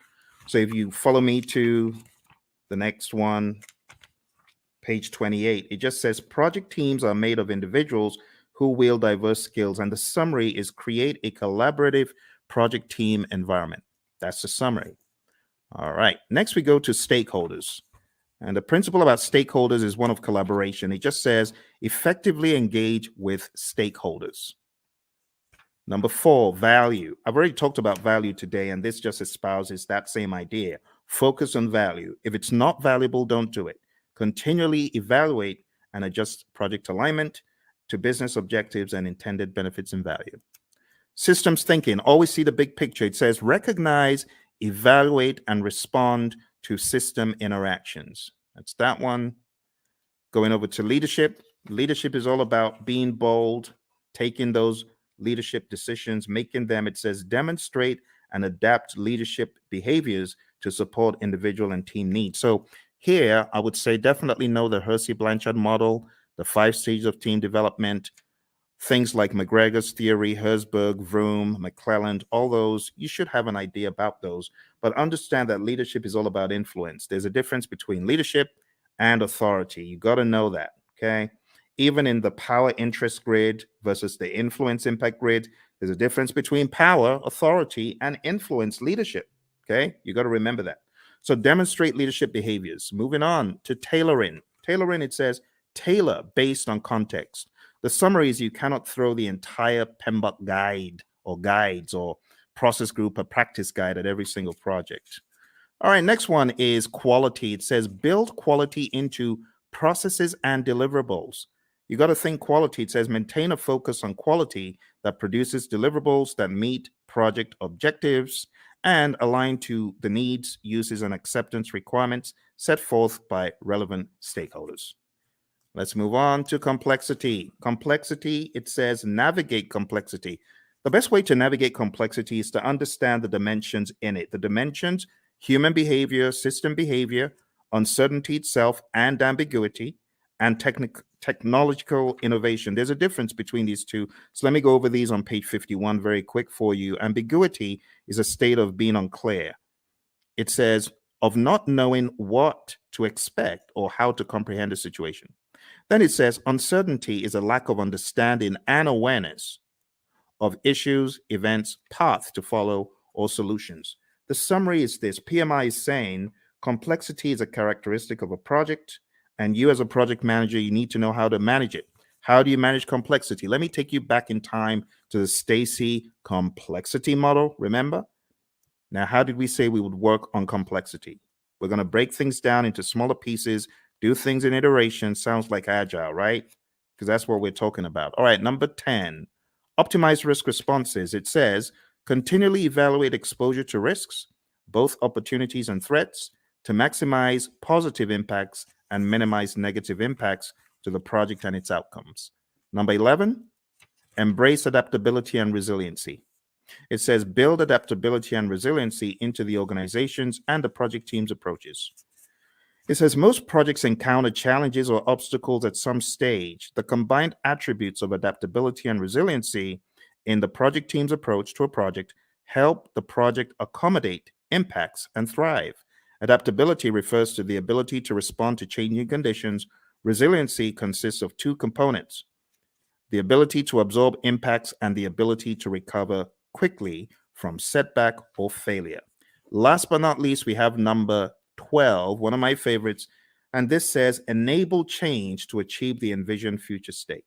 So if you follow me to the next one, page 28, it just says project teams are made of individuals who wield diverse skills. And the summary is create a collaborative project team environment. That's the summary. All right. Next, we go to stakeholders. And the principle about stakeholders is one of collaboration. It just says effectively engage with stakeholders. Number 4, value. I've already talked about value today, and this just espouses that same idea. Focus on value. If it's not valuable, don't do it. Continually evaluate and adjust project alignment to business objectives and intended benefits and value. Systems thinking. Always see the big picture. It says recognize, evaluate, and respond to system interactions. That's that one. Going over to leadership. Leadership is all about being bold, taking those leadership decisions, making them. It says demonstrate and adapt leadership behaviors to support individual and team needs. So here, I would say definitely know the Hersey-Blanchard model, the 5 stages of team development, things like McGregor's theory, Herzberg, Vroom, McClelland, all those, you should have an idea about those. But understand that leadership is all about influence. There's a difference between leadership and authority. You got to know that, okay? Even in the power interest grid versus the influence impact grid, there's a difference between power, authority, and influence leadership, okay? You got to remember that. So demonstrate leadership behaviors. Moving on to tailoring. Tailoring, it says tailor based on context. The summary is you cannot throw the entire PMBOK guide or guides or process group or practice guide at every single project. All right, next one is quality. It says build quality into processes and deliverables. You got to think quality. It says maintain a focus on quality that produces deliverables that meet project objectives and align to the needs, uses, and acceptance requirements set forth by relevant stakeholders. Let's move on to complexity. Complexity, it says navigate complexity. The best way to navigate complexity is to understand the dimensions in it. The dimensions, human behavior, system behavior, uncertainty itself, and ambiguity, and technological innovation. There's a difference between these two. So let me go over these on page 51 very quick for you. Ambiguity is a state of being unclear. It says of not knowing what to expect or how to comprehend a situation. Then it says uncertainty is a lack of understanding and awareness of issues, events, paths to follow, or solutions. The summary is this. PMI is saying complexity is a characteristic of a project, and you as a project manager, you need to know how to manage it. How do you manage complexity? Let me take you back in time to the Stacy complexity model. Remember? Now, how did we say we would work on complexity? We're going to break things down into smaller pieces, do things in iteration. Sounds like agile, right? Because that's what we're talking about. All right, number 10, optimize risk responses. It says continually evaluate exposure to risks, both opportunities and threats, to maximize positive impacts and minimize negative impacts to the project and its outcomes. Number 11, embrace adaptability and resiliency. It says build adaptability and resiliency into the organizations and the project team's approaches. It says most projects encounter challenges or obstacles at some stage. The combined attributes of adaptability and resiliency in the project team's approach to a project help the project accommodate impacts and thrive. Adaptability refers to the ability to respond to changing conditions. Resiliency consists of 2 components: the ability to absorb impacts and the ability to recover quickly from setback or failure. Last but not least, we have number 12, one of my favorites, and this says enable change to achieve the envisioned future state.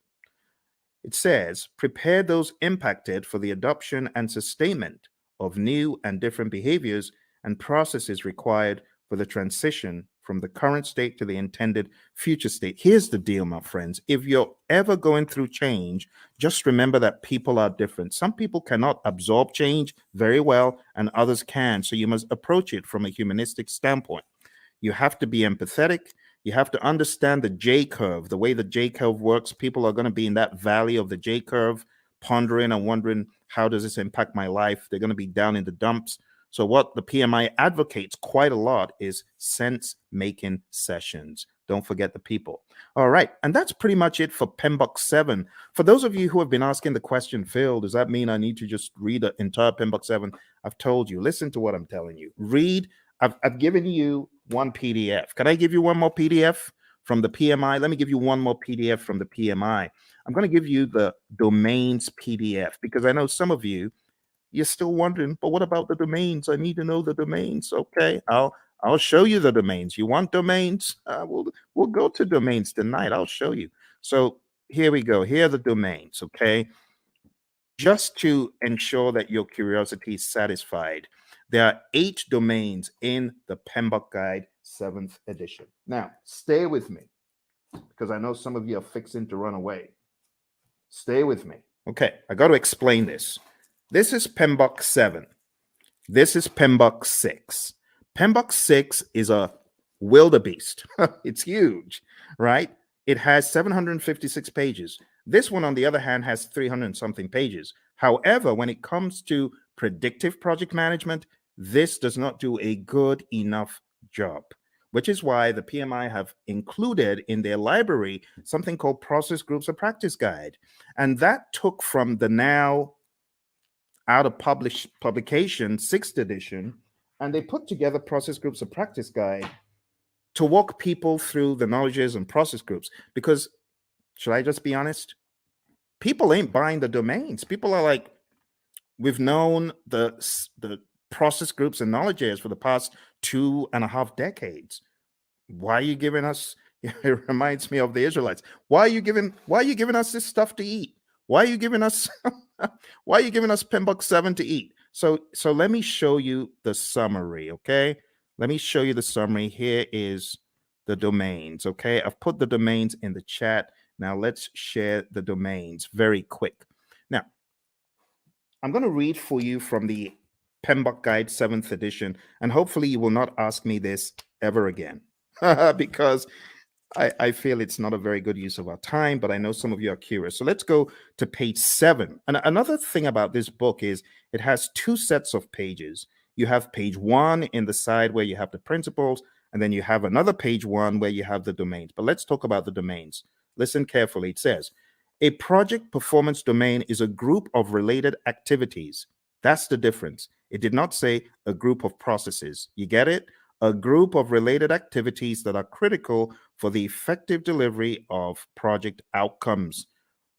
It says prepare those impacted for the adoption and sustainment of new and different behaviors and processes required for the transition from the current state to the intended future state. Here's the deal, my friends. If you're ever going through change, just remember that people are different. Some people cannot absorb change very well, and others can. So you must approach it from a humanistic standpoint. You have to be empathetic. You have to understand the J curve, the way the J curve works. People are going to be in that valley of the J curve, pondering and wondering, how does this impact my life? They're going to be down in the dumps. So what the PMI advocates quite a lot is sense-making sessions. Don't forget the people. All right, and that's pretty much it for PMBOK 7. For those of you who have been asking the question, Phil, does that mean I need to just read the entire PMBOK 7? I've told you, listen to what I'm telling you. Read, I've given you one PDF. Can I give you one more PDF from the PMI? Let me give you one more PDF from the PMI. I'm going to give you the domains PDF because I know some of you, you're still wondering, but what about the domains? I need to know the domains. Okay, I'll show you the domains. You want domains? We'll go to domains tonight. I'll show you. So here we go. Here are the domains. Okay, just to ensure that your curiosity is satisfied, there are 8 domains in the PMBOK Guide 7th edition. Now, stay with me because I know some of you are fixing to run away. Stay with me. Okay, I got to explain this. This is PMBOK 7. This is PMBOK 6. PMBOK 6 is a wildebeest. It's huge, right? It has 756 pages. This one, on the other hand, has 300 and something pages. However, when it comes to predictive project management, this does not do a good enough job, which is why the PMI have included in their library something called Process Groups of Practice Guide. And that took from the now out of publication 6th edition, and they put together Process Groups of Practice Guide to walk people through the knowledges and process groups. Because, should I just be honest? People ain't buying the domains. People are like, we've known the process groups and knowledge areas for the past 2.5 decades. Why are you giving us? It reminds me of the Israelites. Why are you giving us this stuff to eat? Why are you giving us why are you giving us PMBOK 7 to eat? So let me show you the summary, okay? Let me show you the summary. Here is the domains, okay? I've put the domains in the chat. Now let's share the domains very quick. Now, I'm going to read for you from the PMBOK Guide 7th edition, and hopefully you will not ask me this ever again because I feel it's not a very good use of our time, but I know some of you are curious. So let's go to page 7. And another thing about this book is it has 2 sets of pages. You have page 1 in the side where you have the principles, and then you have another page 1 where you have the domains. But let's talk about the domains. Listen carefully. It says, a project performance domain is a group of related activities. That's the difference. It did not say a group of processes. You get it? A group of related activities that are critical for the effective delivery of project outcomes.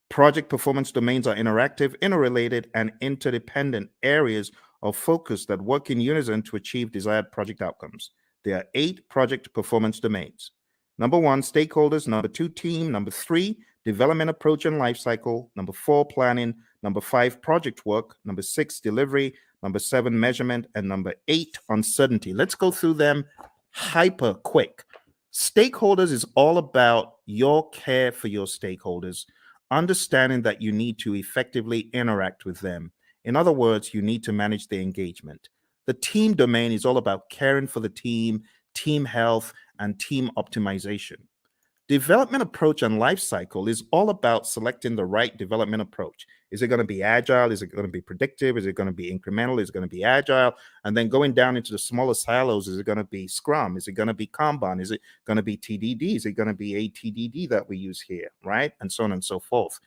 Project performance domains are interactive, interrelated, and interdependent areas of focus that work in unison to achieve desired project outcomes. There are 8 project performance domains. Number 1, stakeholders. Number 2, team. Number 3, development approach and lifecycle. Number 4, planning. Number 5, project work. Number 6, delivery. Number 7, measurement. And number 8, uncertainty. Let's go through them hyper quick. Stakeholders is all about your care for your stakeholders, understanding that you need to effectively interact with them. In other words, you need to manage their engagement. The team domain is all about caring for the team, team health, and team optimization. Development approach and life cycle is all about selecting the right development approach. Is it going to be agile? Is it going to be predictive? Is it going to be incremental? Is it going to be agile? And then going down into the smaller silos, is it going to be Scrum? Is it going to be Kanban? Is it going to be TDD? Is it going to be ATDD that we use here, right? And so on and so forth.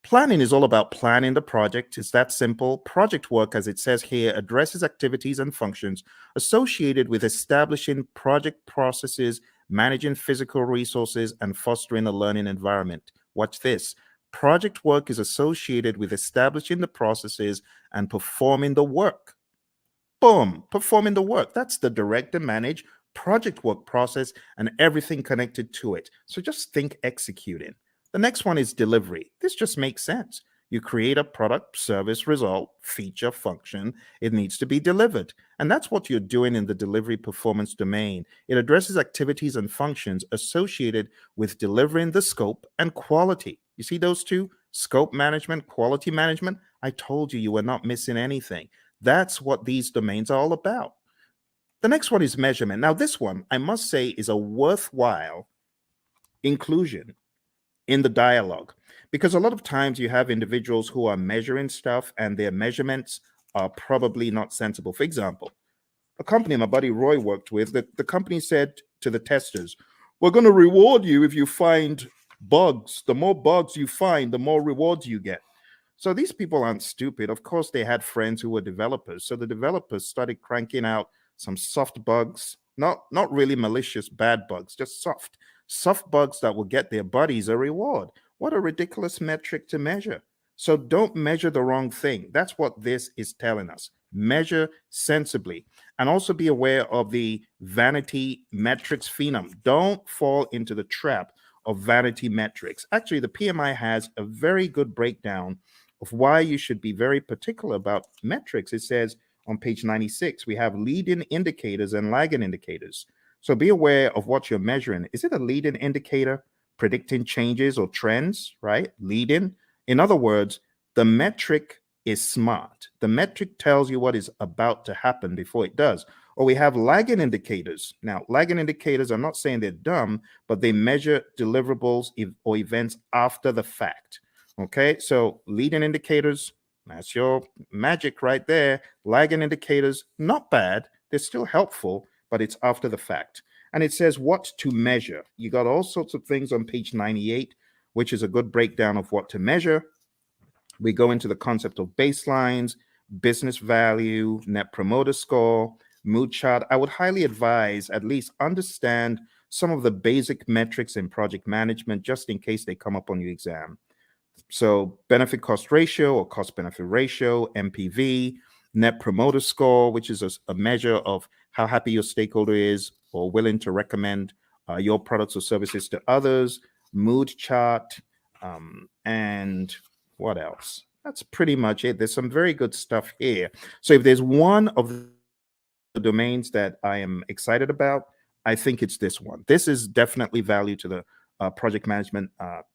Planning is all about planning the project. It's that simple. Project work, as it says here, addresses activities and functions associated with establishing project processes, managing physical resources, and fostering a learning environment. Watch this. Project work is associated with establishing the processes and performing the work. Boom, performing the work. That's the direct and manage project work process and everything connected to it. So just think executing. The next one is delivery. This just makes sense. You create a product, service, result, feature, function. It needs to be delivered. And that's what you're doing in the delivery performance domain. It addresses activities and functions associated with delivering the scope and quality. You see those two? Scope management, quality management. I told you you were not missing anything. That's what these domains are all about. The next one is measurement. Now, this one, I must say, is a worthwhile inclusion in the dialogue, because a lot of times you have individuals who are measuring stuff and their measurements are probably not sensible. For example, a company my buddy Roy worked with, the company said to the testers, we're going to reward you if you find bugs. The more bugs you find, the more rewards you get. So these people aren't stupid. Of course, they had friends who were developers. So the developers started cranking out some soft bugs, not really malicious bad bugs, just soft bugs that will get their buddies a reward. What a ridiculous metric to measure. So don't measure the wrong thing. That's what this is telling us. Measure sensibly, and also be aware of the vanity metrics phenom. Don't fall into the trap of vanity metrics. Actually, the PMI has a very good breakdown of why you should be very particular about metrics. It says on page 96, we have leading indicators and lagging indicators. So be aware of what you're measuring. Is it a leading indicator predicting changes or trends, right? Leading. In other words, the metric is smart. The metric tells you what is about to happen before it does. Or we have lagging indicators. Now, lagging indicators, I'm not saying they're dumb, but they measure deliverables or events after the fact. Okay, so leading indicators, that's your magic right there. Lagging indicators, not bad. They're still helpful, but it's after the fact. And it says what to measure. You got all sorts of things on page 98, which is a good breakdown of what to measure. We go into the concept of baselines, business value, net promoter score, mood chart. I would highly advise at least understand some of the basic metrics in project management just in case they come up on your exam. So benefit cost ratio or cost benefit ratio, MPV, net promoter score, which is a measure of how happy your stakeholder is or willing to recommend your products or services to others, mood chart, and what else? That's pretty much it. There's some very good stuff here. So if there's one of the domains that I am excited about, I think it's this one. This is definitely value to the project management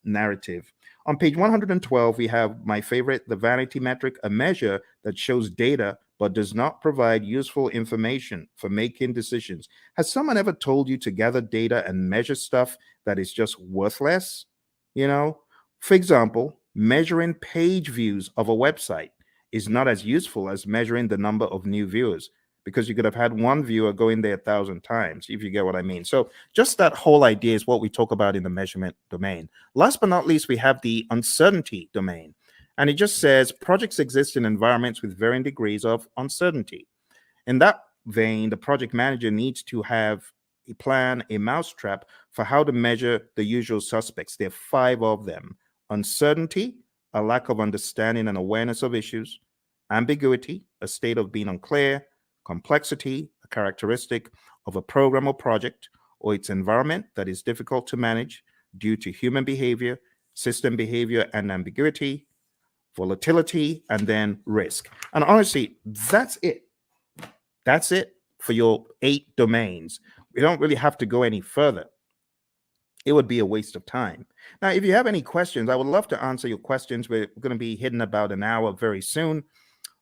narrative. On page 112, we have my favorite, the vanity metric, a measure that shows data but does not provide useful information for making decisions. Has someone ever told you to gather data and measure stuff that is just worthless? You know, for example, measuring page views of a website is not as useful as measuring the number of new viewers, because you could have had one viewer go in there 1,000 times, if you get what I mean. So just that whole idea is what we talk about in the measurement domain. Last but not least, we have the uncertainty domain. And it just says projects exist in environments with varying degrees of uncertainty. In that vein, the project manager needs to have a plan, a mousetrap for how to measure the usual suspects. There are 5 of them: uncertainty, a lack of understanding and awareness of issues; ambiguity, a state of being unclear; complexity, a characteristic of a program or project or its environment that is difficult to manage due to human behavior, system behavior, and ambiguity; volatility; and then risk. And honestly, that's it. That's it for your 8 domains. We don't really have to go any further. It would be a waste of time. Now, if you have any questions, I would love to answer your questions. We're going to be hitting about an hour very soon.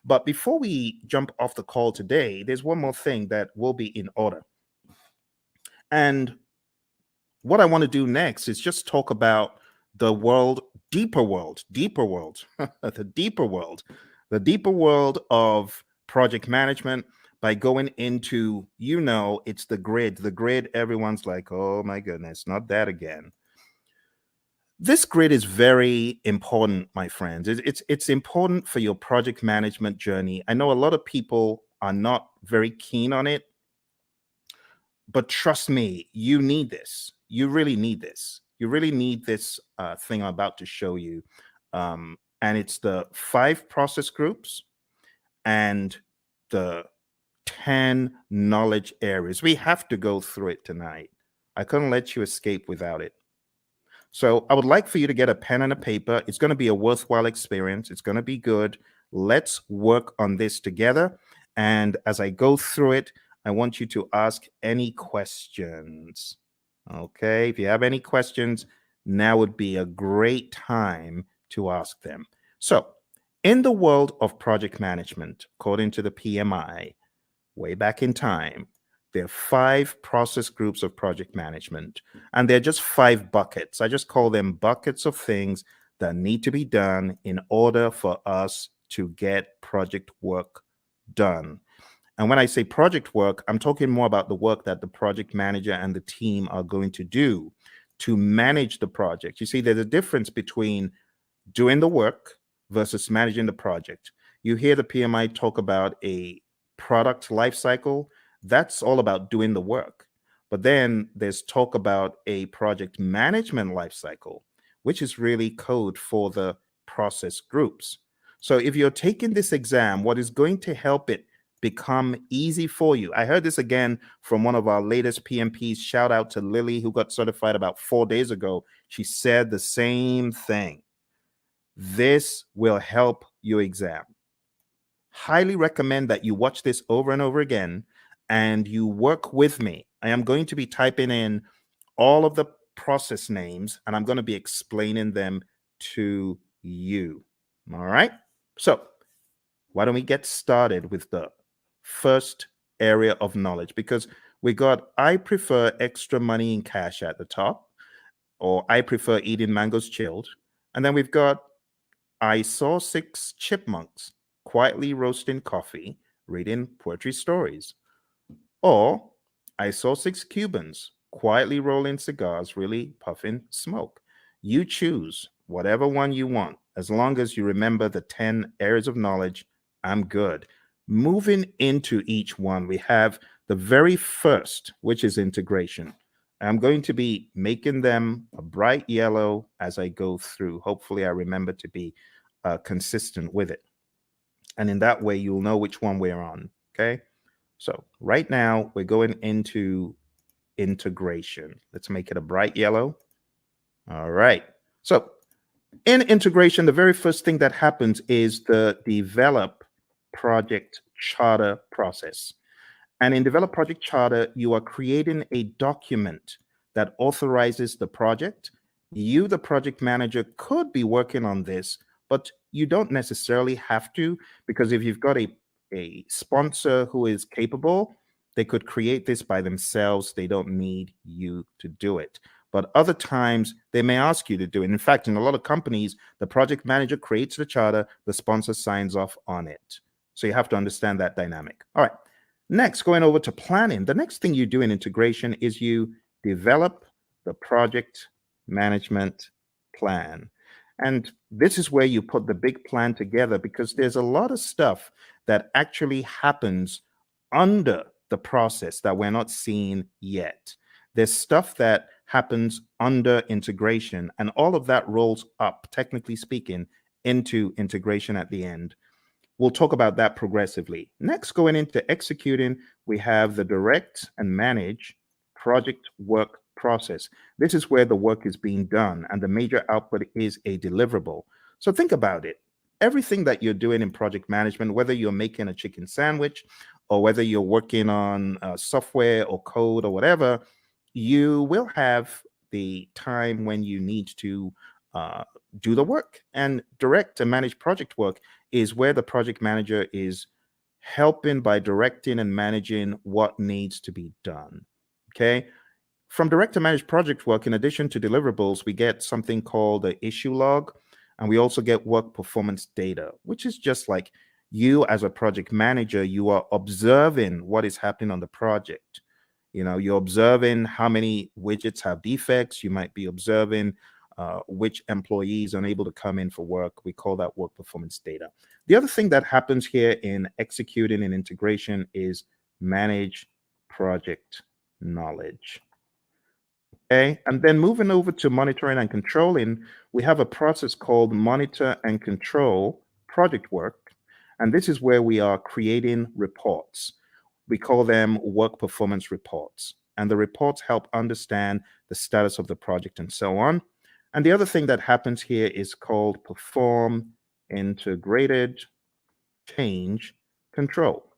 But before we jump off the call today, there's one more thing that will be in order. And what I want to do next is just talk about the deeper world, the deeper world of project management by going into, it's the grid. The grid, everyone's like, oh my goodness, not that again. This grid is very important, my friends. It's important for your project management journey. I know a lot of people are not very keen on it, but trust me, you need this. You really need this. You really need this thing I'm about to show you. And it's the 5 process groups and the 10 knowledge areas. We have to go through it tonight. I couldn't let you escape without it. So I would like for you to get a pen and a paper. It's going to be a worthwhile experience. It's going to be good. Let's work on this together. And as I go through it, I want you to ask any questions. Okay, if you have any questions, now would be a great time to ask them. So in the world of project management, according to the PMI, way back in time, there are 5 process groups of project management, and they're just 5 buckets. I just call them buckets of things that need to be done in order for us to get project work done. And when I say project work, I'm talking more about the work that the project manager and the team are going to do to manage the project. You see, there's a difference between doing the work versus managing the project. You hear the PMI talk about a product life cycle. That's all about doing the work. But then there's talk about a project management life cycle, which is really code for the process groups. So if you're taking this exam, what is going to help it become easy for you? I heard this again from one of our latest PMPs. Shout out to Lily, who got certified about 4 days ago. She said the same thing. This will help your exam. Highly recommend that you watch this over and over again and you work with me. I am going to be typing in all of the process names and I'm going to be explaining them to you. All right. So why don't we get started with the first area of knowledge? Because we got, I prefer extra money in cash at the top, or I prefer eating mangoes chilled. And then we've got, I saw 6 chipmunks quietly roasting coffee, reading poetry stories. Or I saw 6 Cubans quietly rolling cigars, really puffing smoke. You choose whatever one you want. As long as you remember the 10 areas of knowledge, I'm good. Moving into each one, we have the very first, which is integration. I'm going to be making them a bright yellow as I go through. Hopefully, I remember to be consistent with it. And in that way, you'll know which one we're on. Okay. So right now, we're going into integration. Let's make it a bright yellow. All right. So in integration, the very first thing that happens is the develop project charter process. And in Develop Project Charter, you are creating a document that authorizes the project. You, the project manager, could be working on this, but you don't necessarily have to, because if you've got a sponsor who is capable, they could create this by themselves. They don't need you to do it. But other times, they may ask you to do it. In fact, in a lot of companies, the project manager creates the charter, the sponsor signs off on it. So you have to understand that dynamic. All right. Next, going over to planning, the next thing you do in integration is you develop the project management plan. And this is where you put the big plan together, because there's a lot of stuff that actually happens under the process that we're not seeing yet. There's stuff that happens under integration, and all of that rolls up, technically speaking, into integration at the end. We'll talk about that progressively. Next, going into executing, we have the direct and manage project work process. This is where the work is being done and the major output is a deliverable. So think about it. Everything that you're doing in project management, whether you're making a chicken sandwich or whether you're working on software or code or whatever, you will have the time when you need to do the work. And direct and manage project work is where the project manager is helping by directing and managing what needs to be done. Okay. From direct to manage project work, in addition to deliverables, we get something called the issue log, and we also get work performance data, which is just like you as a project manager, you are observing what is happening on the project. You know, you're observing how many widgets have defects. You might be observing which employees are unable to come in for work. We call that work performance data. The other thing that happens here in executing and integration is manage project knowledge. Okay, and then moving over to monitoring and controlling, we have a process called monitor and control project work. And this is where we are creating reports. We call them work performance reports. And the reports help understand the status of the project and so on. And the other thing that happens here is called perform integrated change control.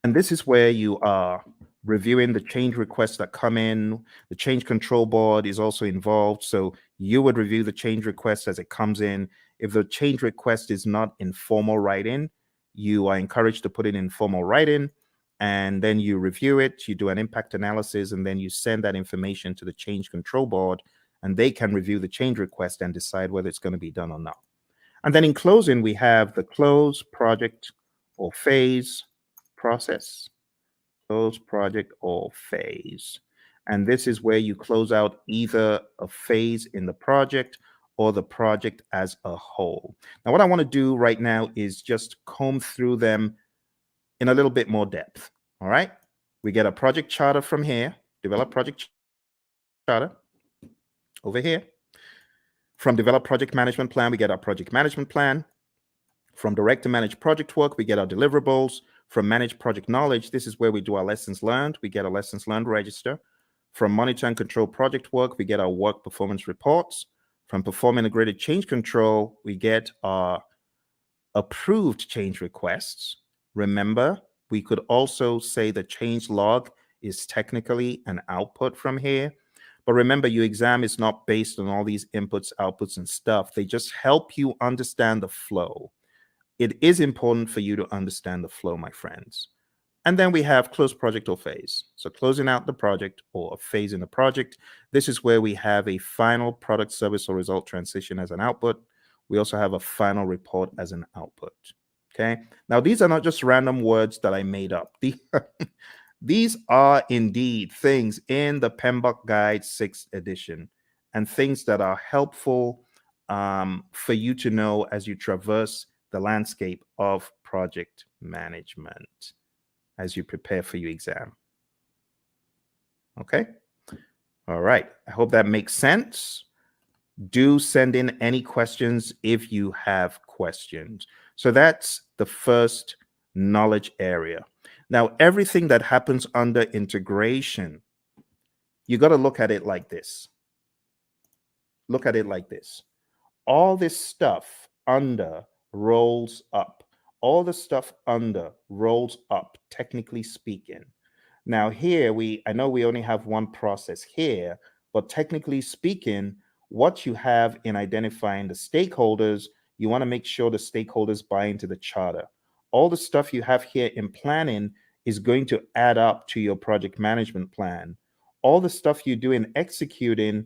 And this is where you are reviewing the change requests that come in. The change control board is also involved. So you would review the change request as it comes in. If the change request is not in formal writing, you are encouraged to put it in formal writing. And then you review it, you do an impact analysis, and then you send that information to the change control board, and they can review the change request and decide whether it's going to be done or not. And then in closing, we have the close project or phase process. Close project or phase. And this is where you close out either a phase in the project or the project as a whole. Now, what I want to do right now is just comb through them in a little bit more depth. All right. We get a project charter from here, develop project charter over here. From develop project management plan, we get our project management plan. From direct to manage project work, we get our deliverables. From manage project knowledge, this is where we do our lessons learned. We get a lessons learned register. From monitor and control project work, we get our work performance reports. From perform integrated change control, we get our approved change requests. Remember, we could also say the change log is technically an output from here. But remember, your exam is not based on all these inputs, outputs, and stuff. They just help you understand the flow. It is important for you to understand the flow, my friends. And then we have close project or phase. So closing out the project or a phase in the project. This is where we have a final product, service, or result transition as an output. We also have a final report as an output. Okay. Now, these are not just random words that I made up. These are indeed things in the PMBOK Guide 6th edition and things that are helpful for you to know as you traverse the landscape of project management as you prepare for your exam. Okay. All right. I hope that makes sense. Do send in any questions if you have questions. So that's the first knowledge area. Now, everything that happens under integration, you got to look at it like this. Look at it like this. All this stuff under rolls up. All the stuff under rolls up, technically speaking. Now here, I know we only have one process here, but technically speaking, what you have in identifying the stakeholders, you want to make sure the stakeholders buy into the charter. All the stuff you have here in planning is going to add up to your project management plan. All the stuff you do in executing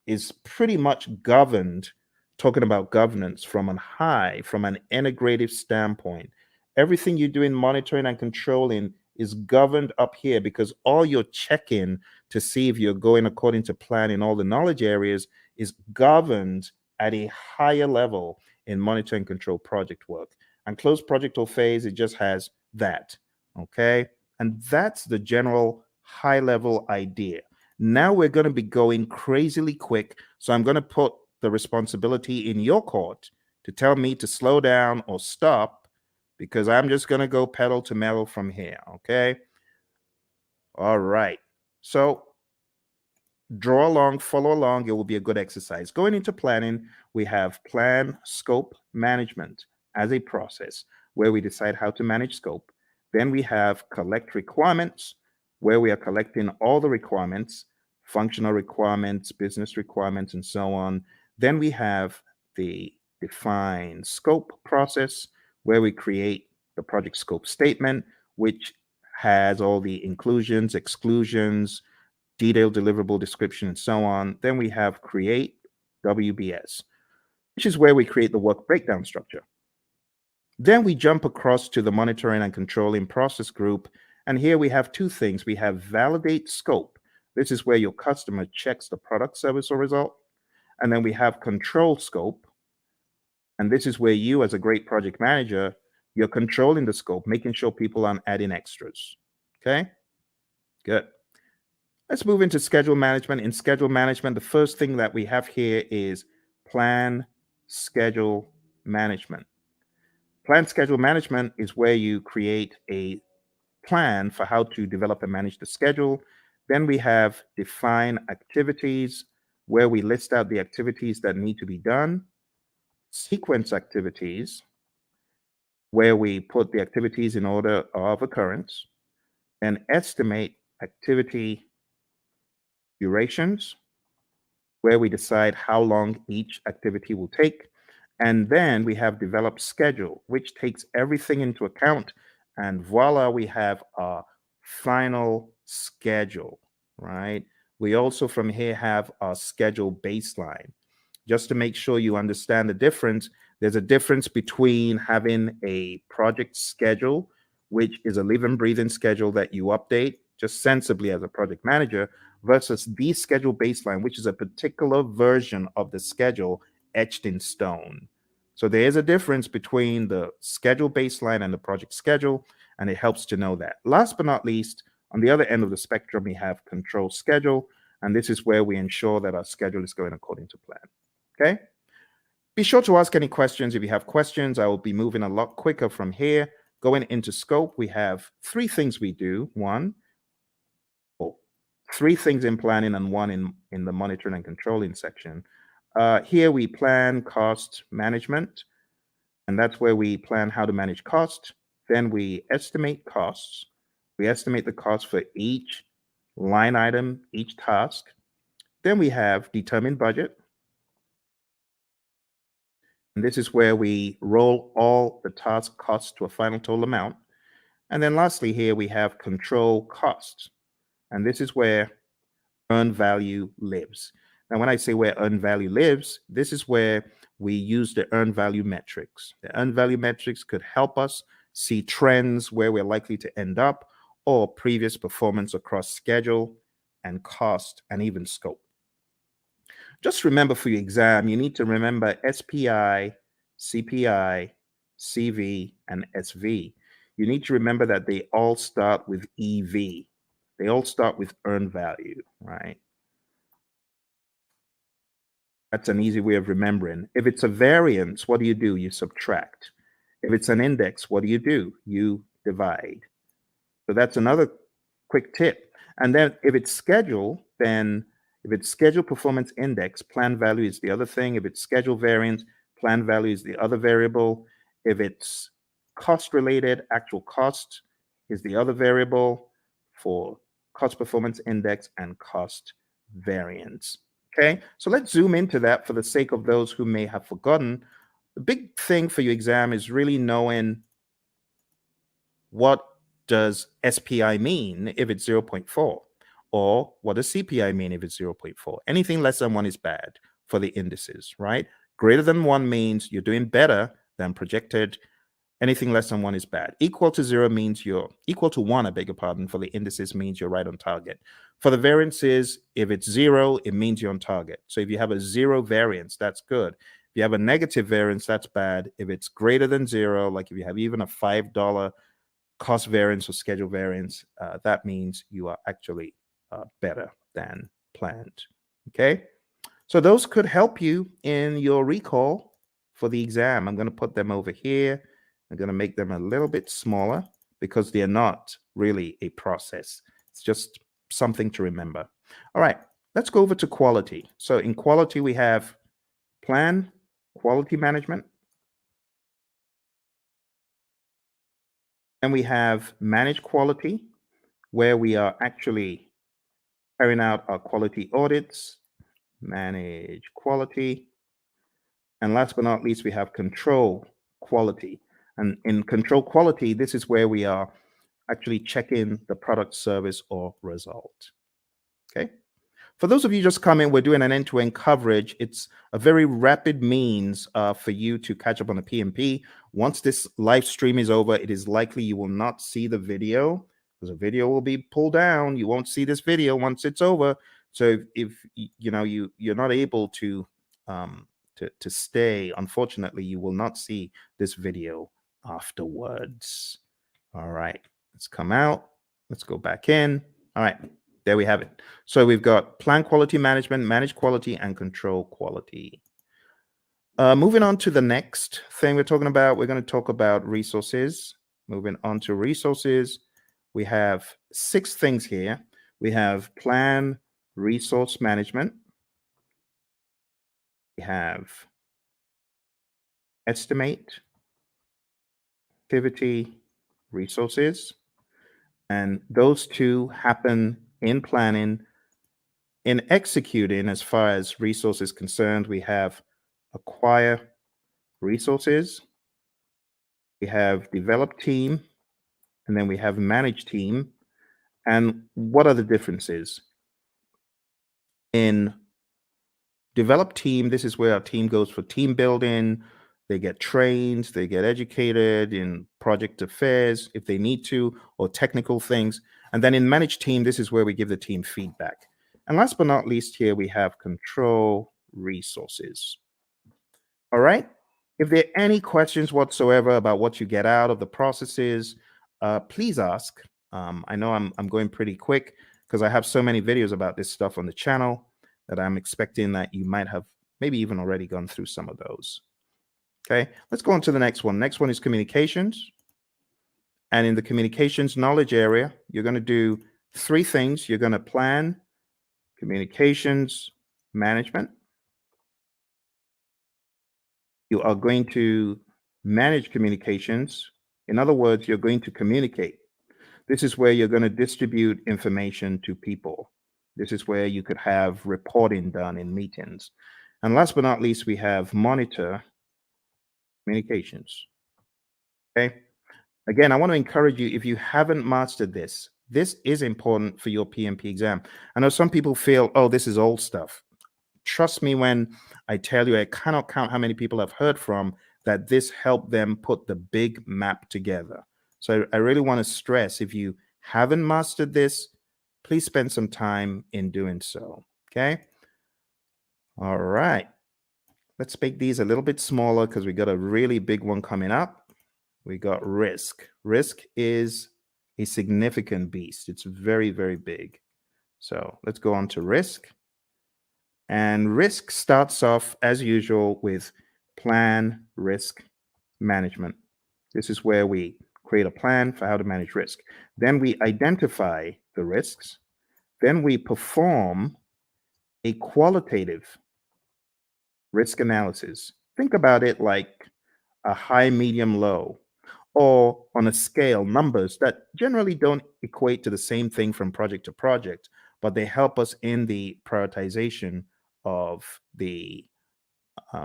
is pretty much governed, talking about governance from an integrative standpoint. Everything you do in monitoring and controlling is governed up here because all you're checking to see if you're going according to plan in all the knowledge areas is governed at a higher level in monitor and control project work. And close project or phase, it just has that. Okay. And that's the general high level idea. Now we're going to be going crazily quick. So I'm going to put the responsibility in your court to tell me to slow down or stop because I'm just going to go pedal to metal from here. Okay. All right. So draw along, follow along. It will be a good exercise. Going into planning, we have plan, scope, management as a process where we decide how to manage scope. Then we have collect requirements, where we are collecting all the requirements, functional requirements, business requirements, and so on. Then we have the define scope process, where we create the project scope statement, which has all the inclusions, exclusions, detailed deliverable description, and so on. Then we have create WBS, which is where we create the work breakdown structure. Then we jump across to the monitoring and controlling process group. And here we have two things. We have validate scope. This is where your customer checks the product, service, or result. And then we have control scope. And this is where you, as a great project manager, you're controlling the scope, making sure people aren't adding extras. Okay, good. Let's move into schedule management. In schedule management, the first thing that we have here is plan schedule management. Plan schedule management is where you create a plan for how to develop and manage the schedule. Then we have define activities, where we list out the activities that need to be done. Sequence activities, where we put the activities in order of occurrence. And estimate activity durations, where we decide how long each activity will take. And then we have develop schedule, which takes everything into account. And voila, we have our final schedule, right? We also from here have our schedule baseline. Just to make sure you understand the difference, There's a difference between having a project schedule, which is a living, breathing schedule that you update just sensibly as a project manager, versus the schedule baseline, which is a particular version of the schedule etched in stone. So there is a difference between the schedule baseline and the project schedule, and it helps to know that. Last but not least, on the other end of the spectrum, we have control schedule, and this is where we ensure that our schedule is going according to plan. Okay? Be sure to ask any questions. If you have questions, I will be moving a lot quicker from here. Going into scope, we have three things we do. Three things in planning and one in the monitoring and controlling section. Here we plan cost management, and that's where we plan how to manage cost. Then we estimate costs. We estimate the cost for each line item, each task. Then we have determine budget. And this is where we roll all the task costs to a final total amount. And then lastly, here we have control costs. And this is where earned value lives. Now, when I say where earned value lives, this is where we use the earned value metrics. The earned value metrics could help us see trends where we're likely to end up, or previous performance across schedule and cost and even scope. Just remember for your exam, you need to remember SPI, CPI, CV, and SV. You need to remember that they all start with EV. They all start with earned value, right? That's an easy way of remembering. If it's a variance, what do? You subtract. If it's an index, what do? You divide. So that's another quick tip. And then if it's schedule, then if it's schedule performance index, plan value is the other thing. If it's schedule variance, plan value is the other variable. If it's cost related, actual cost is the other variable for cost performance index and cost variance. Okay, so let's zoom into that for the sake of those who may have forgotten. The big thing for your exam is really knowing what does SPI mean if it's 0.4, or what does CPI mean if it's 0.4. Anything less than 1 is bad for the indices, right? Greater than 1 means you're doing better than projected. Anything less than 1 is bad. Equal to 0 means you're equal to 1, I beg your pardon, for the indices means you're right on target. For the variances, if it's 0, it means you're on target. So if you have a 0 variance, that's good. If you have a negative variance, that's bad. If it's greater than 0, like if you have even a $5 cost variance or schedule variance, that means you are actually better than planned. Okay, so those could help you in your recall for the exam. I'm going to put them over here. I'm going to make them a little bit smaller because they're not really a process. It's just something to remember. All right, let's go over to quality. So in quality, we have plan, quality management, and we have manage quality, where we are actually carrying out our quality audits, manage quality. And last but not least, we have control quality. And in control quality, this is where we are actually checking the product, service, or result. Okay. For those of you just coming, we're doing an end-to-end coverage. It's a very rapid means for you to catch up on the PMP. Once this live stream is over, it is likely you will not see the video because the video will be pulled down. You won't see this video once it's over. So if you know you're not able to stay, unfortunately, you will not see this video afterwards. All right, let's come out. Let's go back in. All right. There we have it. So we've got plan quality management, manage quality, and control quality. Moving on to the next thing we're talking about, we're going to talk about resources. Moving on to resources, we have 6 things here. We have plan resource management. We have estimate, activity, resources. And those two happen in planning. In executing, as far as resources concerned, we have acquire resources, we have develop team, and then we have manage team. And what are the differences? In develop team, this is where our team goes for team building, They get trained, they get educated in project affairs if they need to, or technical things. And then in managed team, this is where we give the team feedback. And last but not least, here we have control resources. All right. If there are any questions whatsoever about what you get out of the processes, please ask. I know I'm going pretty quick because I have so many videos about this stuff on the channel that I'm expecting that you might have maybe even already gone through some of those. Okay, let's go on to the next one. Next one is communications. And in the communications knowledge area, you're going to do three things. You're going to plan communications management. You are going to manage communications. In other words, you're going to communicate. This is where you're going to distribute information to people. This is where you could have reporting done in meetings. And last but not least, we have monitor communications. Okay. Again, I want to encourage you, if you haven't mastered this, this is important for your PMP exam. I know some people feel, oh, this is old stuff. Trust me when I tell you, I cannot count how many people I've heard from that this helped them put the big map together. So I really want to stress, if you haven't mastered this, please spend some time in doing so. Okay. All right. Let's make these a little bit smaller because we got a really big one coming up. We got risk. Risk is a significant beast. It's very, very big. So let's go on to risk. And risk starts off as usual with plan risk management. This is where we create a plan for how to manage risk. Then we identify the risks. Then we perform a qualitative risk analysis. Think about it like a high, medium, low, or on a scale, numbers that generally don't equate to the same thing from project to project, but they help us in the prioritization of the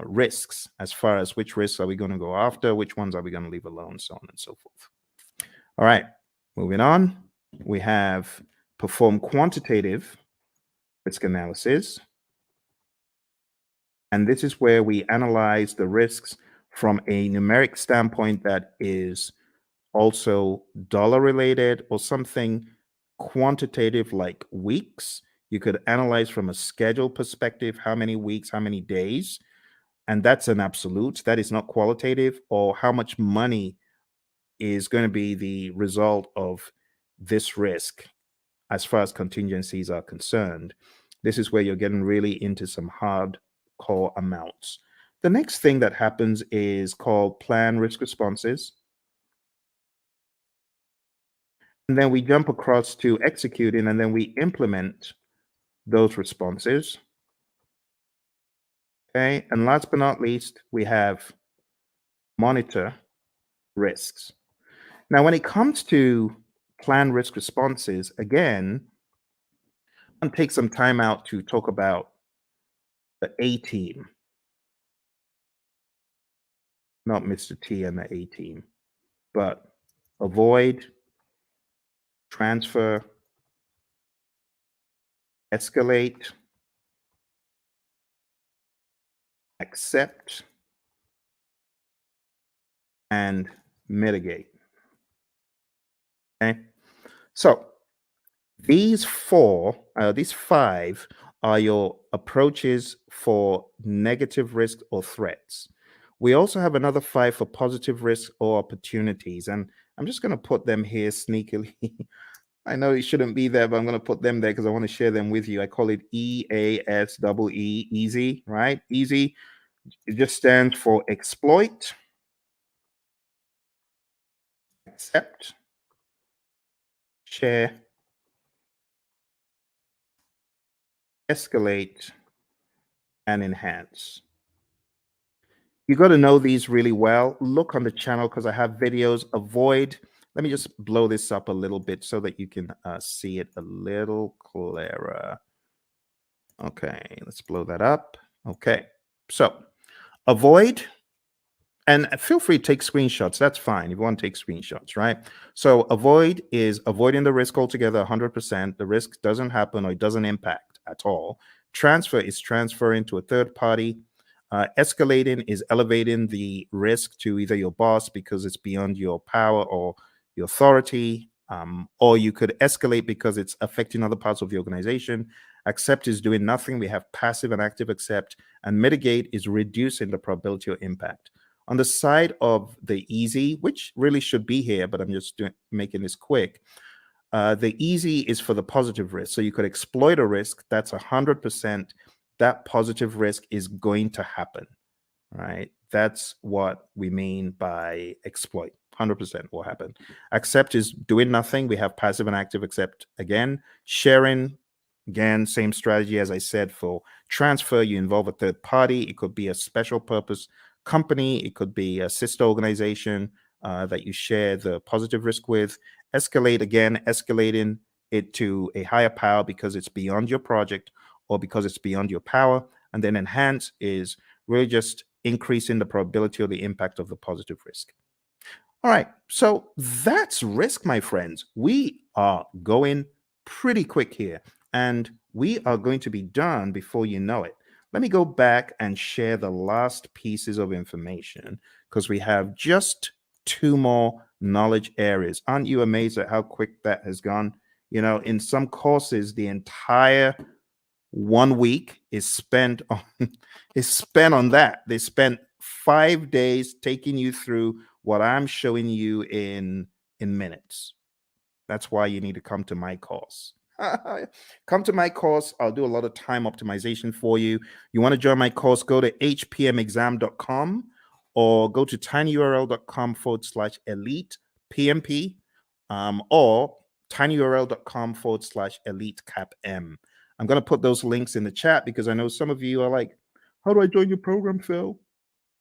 risks, as far as which risks are we going to go after, which ones are we going to leave alone, so on and so forth. All right, moving on. We have perform quantitative risk analysis. And this is where we analyze the risks from a numeric standpoint that is also dollar related or something quantitative like weeks. You could analyze from a schedule perspective, how many weeks, how many days, and that's an absolute. That is not qualitative. Or how much money is going to be the result of this risk as far as contingencies are concerned. This is where you're getting really into some hardcore amounts. The next thing that happens is called plan risk responses. And then we jump across to executing, and then we implement those responses. Okay, and last but not least, we have monitor risks. Now, when it comes to plan risk responses, again, I'll take some time out to talk about the A team, not Mr. T and the A team, but avoid, transfer, escalate, accept, and mitigate. Okay, so these five are your approaches for negative risk or threats. We also have another five for positive risk or opportunities, and I'm just going to put them here sneakily. I know it shouldn't be there, but I'm going to put them there because I want to share them with you. I call it EASEE, easy, right? Easy. It just stands for exploit, accept, share, escalate, and enhance. You got to know these really well. Look on the channel because I have videos. Avoid. Let me just blow this up a little bit so that you can see it a little clearer. Okay, let's blow that up. Okay, so avoid, and feel free to take screenshots. That's fine if you want to take screenshots, right? So avoid is avoiding the risk altogether, 100%. The risk doesn't happen or it doesn't impact at all. Transfer is transferring to a third party. Escalating is elevating the risk to either your boss because it's beyond your power or your authority, or you could escalate because it's affecting other parts of the organization. Accept is doing nothing. We have passive and active accept, and mitigate is reducing the probability or impact. On the side of the easy, which really should be here, but I'm just making this quick. The easy is for the positive risk. So you could exploit a risk that's 100%. That positive risk is going to happen, right? That's what we mean by exploit. 100% will happen. Accept is doing nothing. We have passive and active accept again. Sharing, again, same strategy as I said for transfer. You involve a third party. It could be a special purpose company. It could be a sister organization that you share the positive risk with. Escalate, again, escalating it to a higher power because it's beyond your project or because it's beyond your power. And then enhance is really just increasing the probability or the impact of the positive risk. All right, so that's risk, my friends. We are going pretty quick here, and we are going to be done before you know it. Let me go back and share the last pieces of information because we have just 2 more knowledge areas. Aren't you amazed at how quick that has gone? You know, in some courses, the entire 1 week is spent on that. They spent 5 days taking you through what I'm showing you in minutes. That's why you need to come to my course. Come to my course. I'll do a lot of time optimization for you. You want to join my course, go to hpmexam.com or go to tinyurl.com/elite PMP, or tinyurl.com/elite CAPM. I'm going to put those links in the chat because I know some of you are like, how do I join your program, Phil?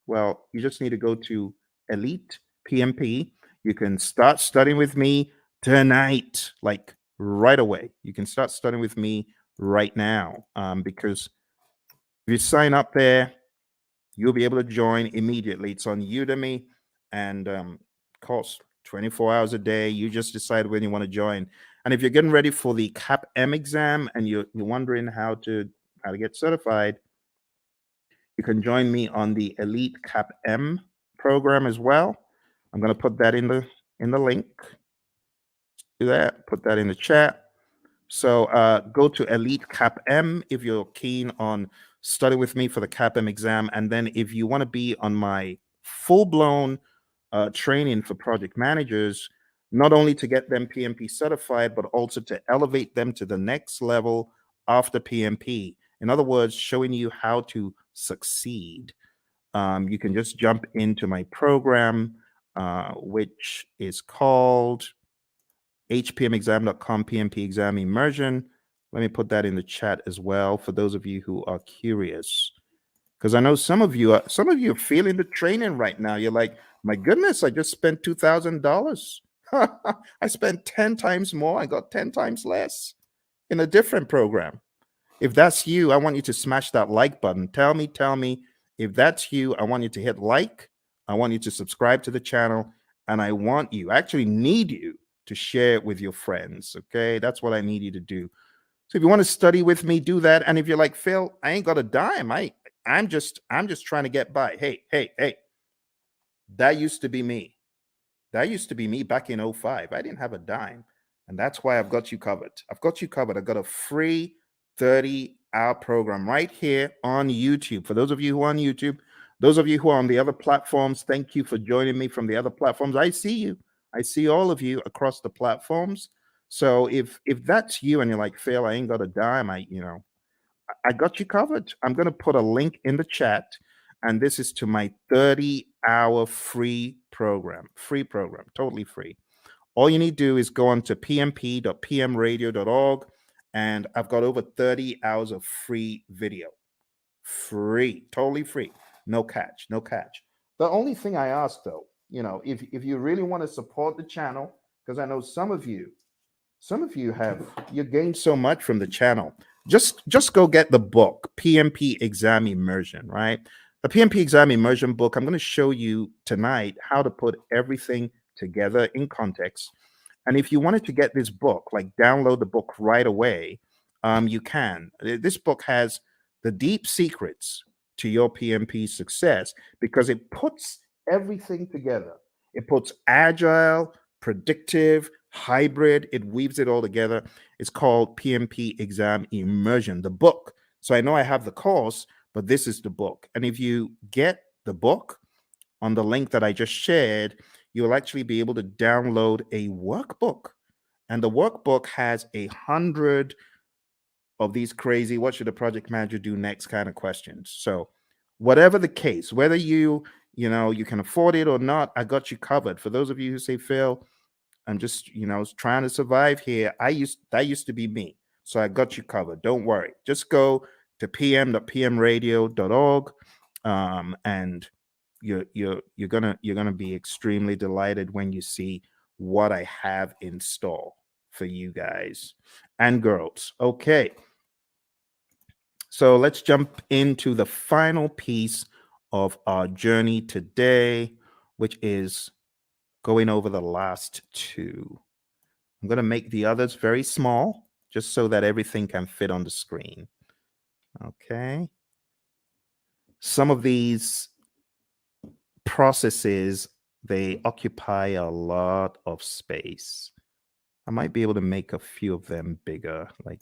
Well, you just need to go to Elite PMP. You can start studying with me tonight, like right away. You can start studying with me right now, because if you sign up there, you'll be able to join immediately. It's on Udemy, and costs 24 hours a day. You just decide when you want to join. And if you're getting ready for the CAPM exam and you're wondering how to get certified, you can join me on the Elite CAPM program as well. I'm going to put that in the link. Do that. Put that in the chat. So go to Elite CAPM if you're keen on study with me for the CAPM exam, and then if you want to be on my full-blown training for project managers, not only to get them PMP certified, but also to elevate them to the next level after PMP. In other words, showing you how to succeed. You can just jump into my program, which is called hpmexam.com PMP exam immersion. Let me put that in the chat as well for those of you who are curious, because I know some of you are feeling the training right now. You're like, my goodness, I just spent $2,000. I spent 10 times more. I got 10 times less in a different program. If that's you, I want you to smash that like button. Tell me if that's you. I want you to hit like. I want you to subscribe to the channel, and I actually need you to share it with your friends. Okay, that's what I need you to do. So if you want to study with me, do that. And if you're like, Phil, I ain't got a dime. I'm just trying to get by. Hey, that used to be me. That used to be me back in 05. I didn't have a dime. And that's why I've got you covered. I've got a free 30-hour program right here on YouTube. For those of you who are on YouTube, those of you who are on the other platforms, thank you for joining me from the other platforms. I see you. I see all of you across the platforms. So if that's you and you're like, Phil, I ain't got a dime, I got you covered. I'm going to put a link in the chat, and this is to my 30-hour free program, totally free. All you need to do is go on to pmp.pmradio.org, and I've got over 30 hours of free video. Free, totally free. No catch. The only thing I ask, though, if you really want to support the channel, because I know some of you you gained so much from the channel. Just go get the book, PMP Exam Immersion, right? The PMP Exam Immersion book, I'm going to show you tonight how to put everything together in context. And if you wanted to get this book, like download the book right away, you can. This book has the deep secrets to your PMP success because it puts everything together. It puts agile, predictive, hybrid, it weaves it all together. It's called PMP Exam Immersion, the book. So I know I have the course, but this is the book. And if you get the book on the link that I just shared, you'll actually be able to download a workbook. And the workbook has 100 of these crazy, what should a project manager do next kind of questions. So whatever the case, whether you can afford it or not, I got you covered. For those of you who say, Phil, I'm just, trying to survive here. That used to be me. So I got you covered. Don't worry. Just go to pm.pmradio.org, and you're gonna be extremely delighted when you see what I have in store for you guys and girls. Okay. So let's jump into the final piece of our journey today, which is going over the last two. I'm going to make the others very small, just so that everything can fit on the screen. Okay. Some of these processes, they occupy a lot of space. I might be able to make a few of them bigger, like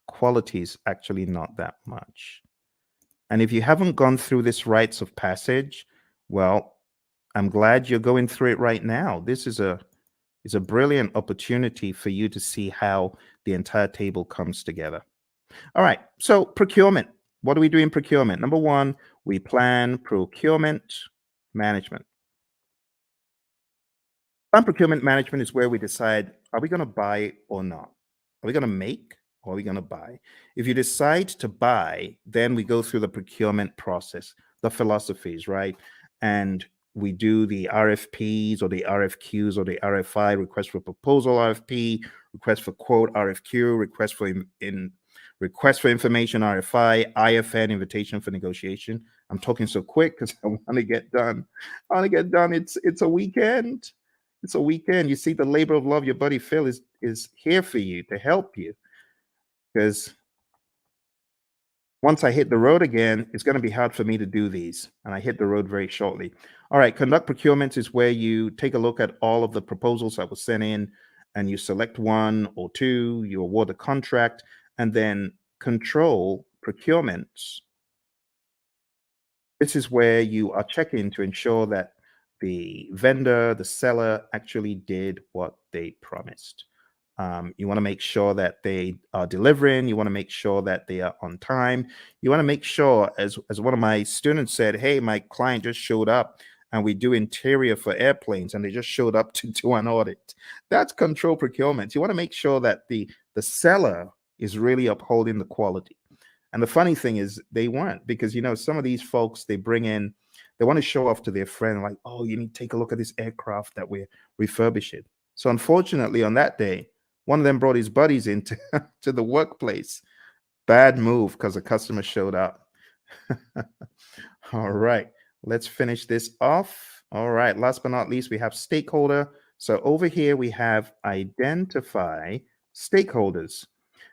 quality is actually not that much. And if you haven't gone through this rites of passage, well, I'm glad you're going through it right now. This is a brilliant opportunity for you to see how the entire table comes together. All right, so procurement. What do we do in procurement? Number one, we plan procurement management. Plan procurement management is where we decide, are we going to buy or not? Are we going to make or are we going to buy? If you decide to buy, then we go through the procurement process, the philosophies, right? And we do the RFPs or the RFQs or the RFI, request for proposal RFP, request for quote RFQ, request for information RFI, IFN, invitation for negotiation. I'm talking so quick because I want to get done. I want to get done. It's a weekend. It's a weekend. You see, the labor of love, your buddy Phil is here for you to help you. Because once I hit the road again, it's going to be hard for me to do these. And I hit the road very shortly. All right, conduct procurements is where you take a look at all of the proposals that were sent in and you select one or two, you award a contract, and then control procurements. This is where you are checking to ensure that the vendor, the seller actually did what they promised. You want to make sure that they are delivering. You want to make sure that they are on time. You want to make sure, as one of my students said, hey, my client just showed up and we do interior for airplanes and they just showed up to do an audit. That's control procurement. You want to make sure that the seller is really upholding the quality. And the funny thing is they weren't, because, some of these folks, they bring in, they want to show off to their friend, like, oh, you need to take a look at this aircraft that we're refurbishing. So unfortunately, on that day, one of them brought his buddies into to the workplace. Bad move because the customer showed up. All right, let's finish this off. All right, last but not least, we have stakeholder. So over here, we have identify stakeholders.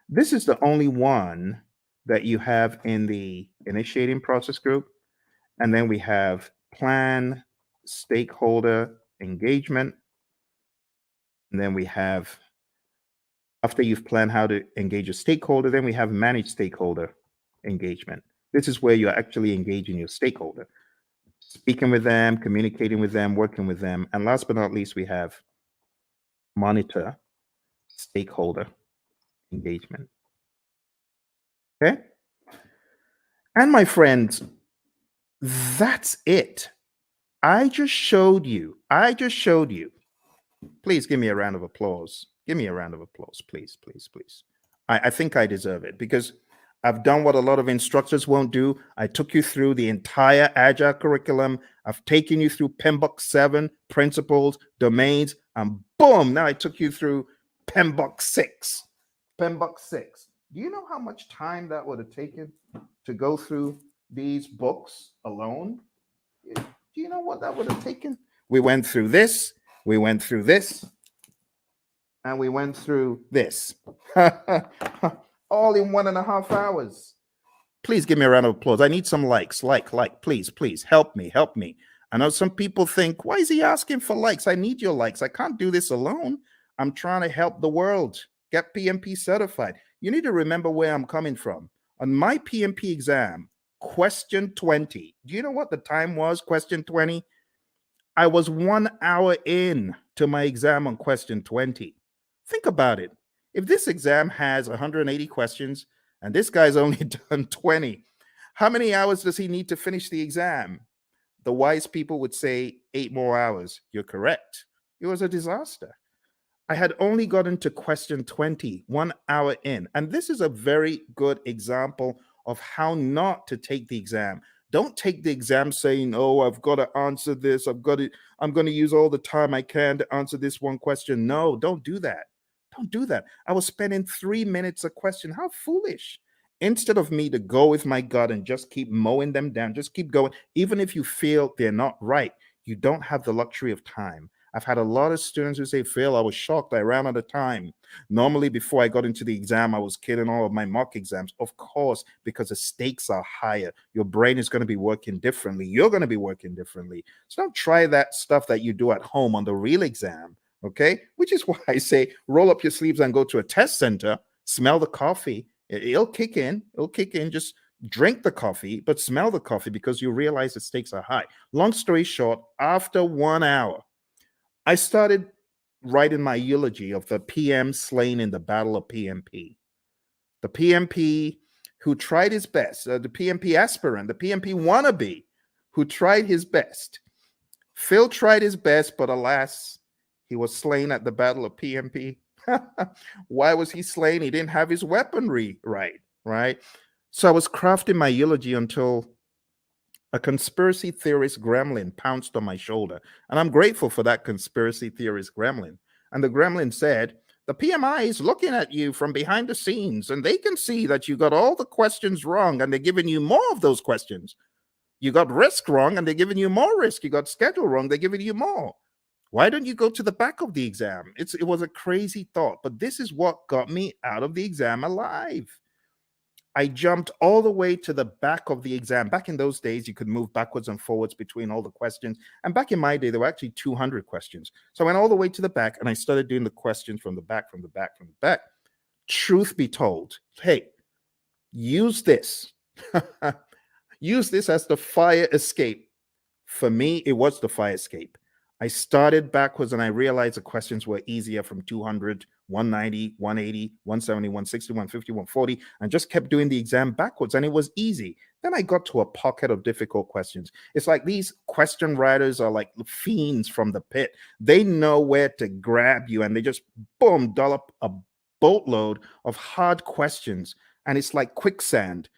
This is the only one that you have in the initiating process group. And then we have plan stakeholder engagement. And then we have, after you've planned how to engage a stakeholder, then we have manage stakeholder engagement. This is where you're actually engaging your stakeholder, speaking with them, communicating with them, working with them. And last but not least, we have monitor stakeholder engagement. Okay. And my friends, that's it. I just showed you. Please give me a round of applause. Give me a round of applause, please, please, please. I think I deserve it because I've done what a lot of instructors won't do. I took you through the entire Agile curriculum. I've taken you through PMBOK 7, principles, domains, and boom, now I took you through PMBOK 6. PMBOK 6. Do you know how much time that would have taken to go through these books alone? Do you know what that would have taken? We went through this, we went through this, and we went through this. All in 1.5 hours. Please give me a round of applause. I need some likes. Like, please, please help me, help me. I know some people think, why is he asking for likes? I need your likes. I can't do this alone. I'm trying to help the world get PMP certified. You need to remember where I'm coming from. On my PMP exam, question 20, do you know what the time was? Question 20? I was 1 hour in to my exam on question 20. Think about it. If this exam has 180 questions and this guy's only done 20, how many hours does he need to finish the exam? The wise people would say 8 more hours. You're correct. It was a disaster. I had only gotten to question 20, 1 hour in. And this is a very good example of how not to take the exam. Don't take the exam saying, oh, I've got to answer this. I'm going to use all the time I can to answer this one question. No, don't do that. Don't do that. I was spending 3 minutes a question. How foolish. Instead of me to go with my gut and just keep mowing them down, just keep going. Even if you feel they're not right, you don't have the luxury of time. I've had a lot of students who say, Phil, I was shocked. I ran out of time. Normally, before I got into the exam, I was killing all of my mock exams. Of course, because the stakes are higher. Your brain is going to be working differently. You're going to be working differently. So don't try that stuff that you do at home on the real exam, okay? Which is why I say roll up your sleeves and go to a test center, smell the coffee. It'll kick in. It'll kick in. Just drink the coffee, but smell the coffee because you realize the stakes are high. Long story short, after 1 hour, I started writing my eulogy of the PM slain in the Battle of PMP. The PMP who tried his best, the PMP aspirant, the PMP wannabe who tried his best. Phil tried his best, but alas, he was slain at the Battle of PMP. Why was he slain? He didn't have his weaponry right? So I was crafting my eulogy until a conspiracy theorist gremlin pounced on my shoulder. And I'm grateful for that conspiracy theorist gremlin. And the gremlin said, the PMI is looking at you from behind the scenes, and they can see that you got all the questions wrong, and they're giving you more of those questions. You got risk wrong, and they're giving you more risk. You got schedule wrong, they're giving you more. Why don't you go to the back of the exam? It was a crazy thought, but this is what got me out of the exam alive. I jumped all the way to the back of the exam. Back in those days, you could move backwards and forwards between all the questions. And back in my day, there were actually 200 questions. So I went all the way to the back and I started doing the questions from the back, from the back, from the back. Truth be told, hey, use this. Use this as the fire escape. For me, it was the fire escape. I started backwards and I realized the questions were easier from 200, 190, 180, 170, 160, 150, 140, and just kept doing the exam backwards. And it was easy. Then I got to a pocket of difficult questions. It's like these question writers are like fiends from the pit. They know where to grab you and they just, boom, dollop a boatload of hard questions. And it's like quicksand.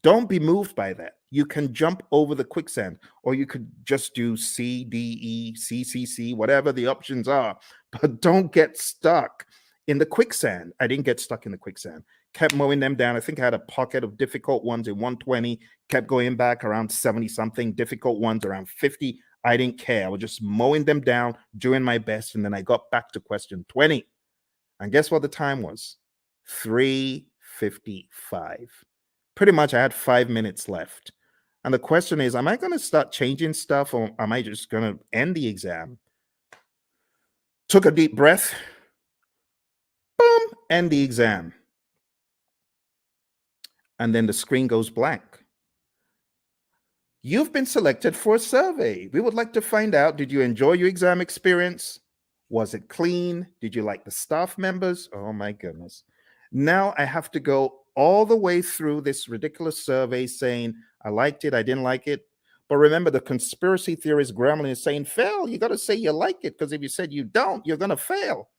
Don't be moved by that. You can jump over the quicksand, or you could just do C, D, E, C, C, C, whatever the options are, but don't get stuck in the quicksand. I didn't get stuck in the quicksand. Kept mowing them down. I think I had a pocket of difficult ones in 120, kept going back around 70 something, difficult ones around 50. I didn't care. I was just mowing them down, doing my best. And then I got back to question 20. And guess what the time was? 3:55. Pretty much I had 5 minutes left. And the question is, am I going to start changing stuff or am I just going to end the exam? Took a deep breath. Boom, end the exam. And then the screen goes blank. You've been selected for a survey. We would like to find out, did you enjoy your exam experience? Was it clean? Did you like the staff members? Oh my goodness. Now I have to go all the way through this ridiculous survey saying, I liked it, I didn't like it. But remember, the conspiracy theorist gremlin is saying, fail, you got to say you like it, because if you said you don't, you're going to fail.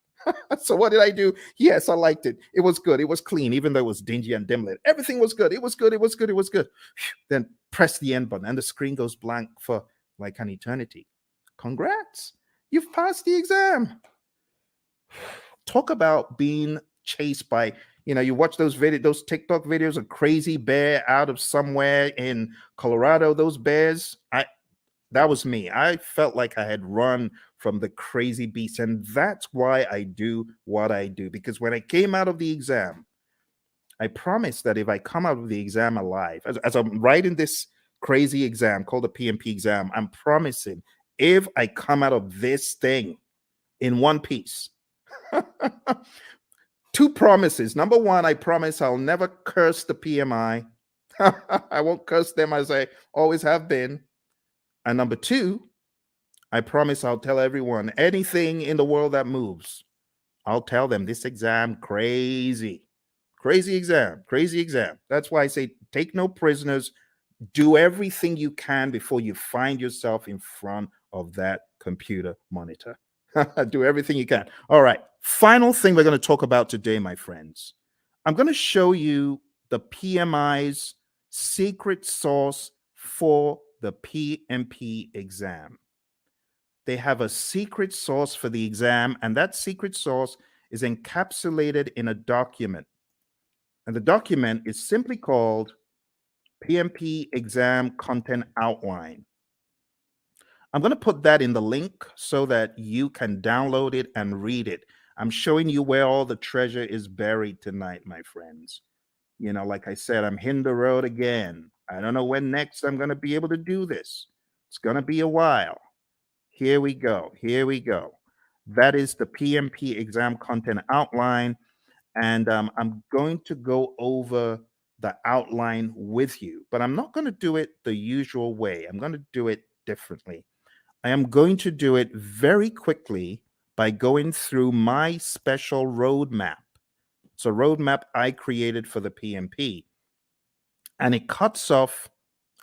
So what did I do? Yes, I liked it. It was good. It was clean, even though it was dingy and dim lit. Everything was good. It was good. It was good. It was good. Then press the end button and the screen goes blank for like an eternity. Congrats. You've passed the exam. Talk about being chased by, you watch those TikTok videos of crazy bear out of somewhere in Colorado, those bears. That was me. I felt like I had run from the crazy beast. And that's why I do what I do. Because when I came out of the exam, I promise that if I come out of the exam alive, as I'm writing this crazy exam called the PMP exam, I'm promising if I come out of this thing in one piece, two promises. Number one, I promise I'll never curse the PMI. I won't curse them as I always have been. And number two, I promise I'll tell everyone anything in the world that moves. I'll tell them this exam crazy. Crazy exam, crazy exam. That's why I say take no prisoners. Do everything you can before you find yourself in front of that computer monitor. Do everything you can. All right. Final thing we're going to talk about today, my friends. I'm going to show you the PMI's secret sauce for the PMP exam. They have a secret sauce for the exam, and that secret sauce is encapsulated in a document. And the document is simply called PMP Exam Content Outline. I'm going to put that in the link so that you can download it and read it. I'm showing you where all the treasure is buried tonight, my friends. You know, like I said, I'm hitting the road again. I don't know when next I'm going to be able to do this. It's going to be a while. Here we go. Here we go. That is the PMP exam content outline. And I'm going to go over the outline with you, but I'm not going to do it the usual way. I'm going to do it differently. I am going to do it very quickly by going through my special roadmap. It's a roadmap I created for the PMP. And it cuts off,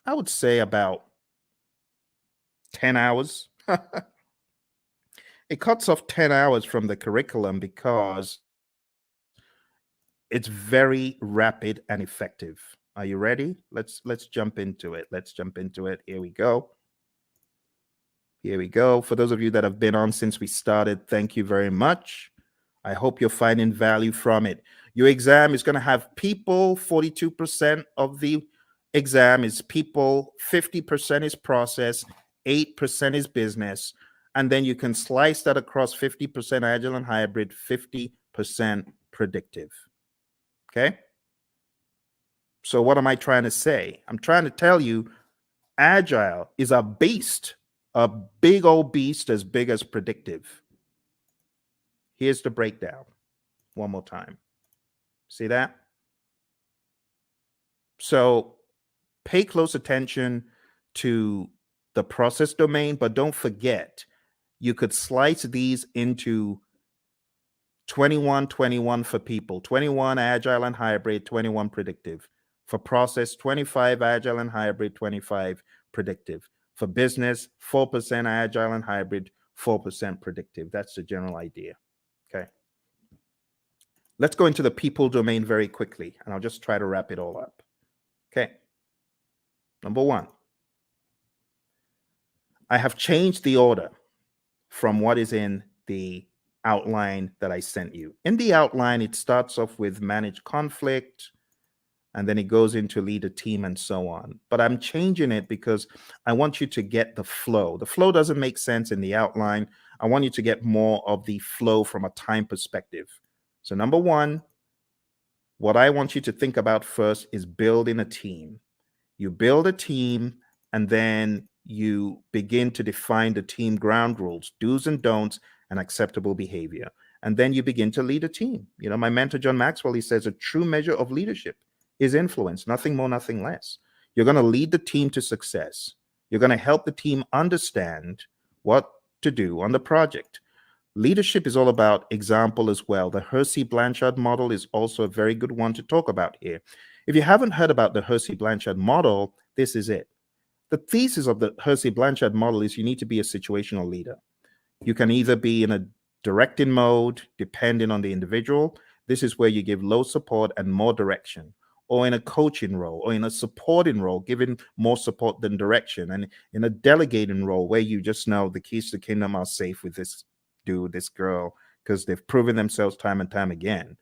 I would say, about 10 hours. It cuts off 10 hours from the curriculum because it's very rapid and effective. Are you ready? Let's jump into it. Let's jump into it. Here we go. Here we go. For those of you that have been on since we started, thank you very much. I hope you're finding value from it. Your exam is going to have people. 42% of the exam is people, 50% is process, 8% is business. And then you can slice that across 50% agile and hybrid, 50% predictive. Okay? So what am I trying to say? I'm trying to tell you agile is a beast, a big old beast as big as predictive. Here's the breakdown one more time. See that? So pay close attention to the process domain, but don't forget, you could slice these into 21, 21 for people, 21 agile and hybrid, 21 predictive. For process, 25 agile and hybrid, 25 predictive. For business, 4% agile and hybrid, 4% predictive. That's the general idea. Okay. Let's go into the people domain very quickly, and I'll just try to wrap it all up. Okay. Number one, I have changed the order from what is in the outline that I sent you. In the outline, it starts off with manage conflict, and then it goes into lead a team and so on. But I'm changing it because I want you to get the flow. The flow doesn't make sense in the outline. I want you to get more of the flow from a time perspective. So number one, what I want you to think about first is building a team. You build a team, and then you begin to define the team ground rules, do's and don'ts, and acceptable behavior. And then you begin to lead a team. You know, my mentor, John Maxwell, he says a true measure of leadership is influence, nothing more, nothing less. You're going to lead the team to success. You're going to help the team understand what to do on the project. Leadership is all about example as well. The Hersey-Blanchard model is also a very good one to talk about here. If you haven't heard about the Hersey-Blanchard model, this is it. The thesis of the Hersey-Blanchard model is you need to be a situational leader. You can either be in a directing mode, depending on the individual. This is where you give low support and more direction, or in a coaching role, or in a supporting role, giving more support than direction, and in a delegating role where you just know the keys to the kingdom are safe with this dude, this girl, because they've proven themselves time and time again.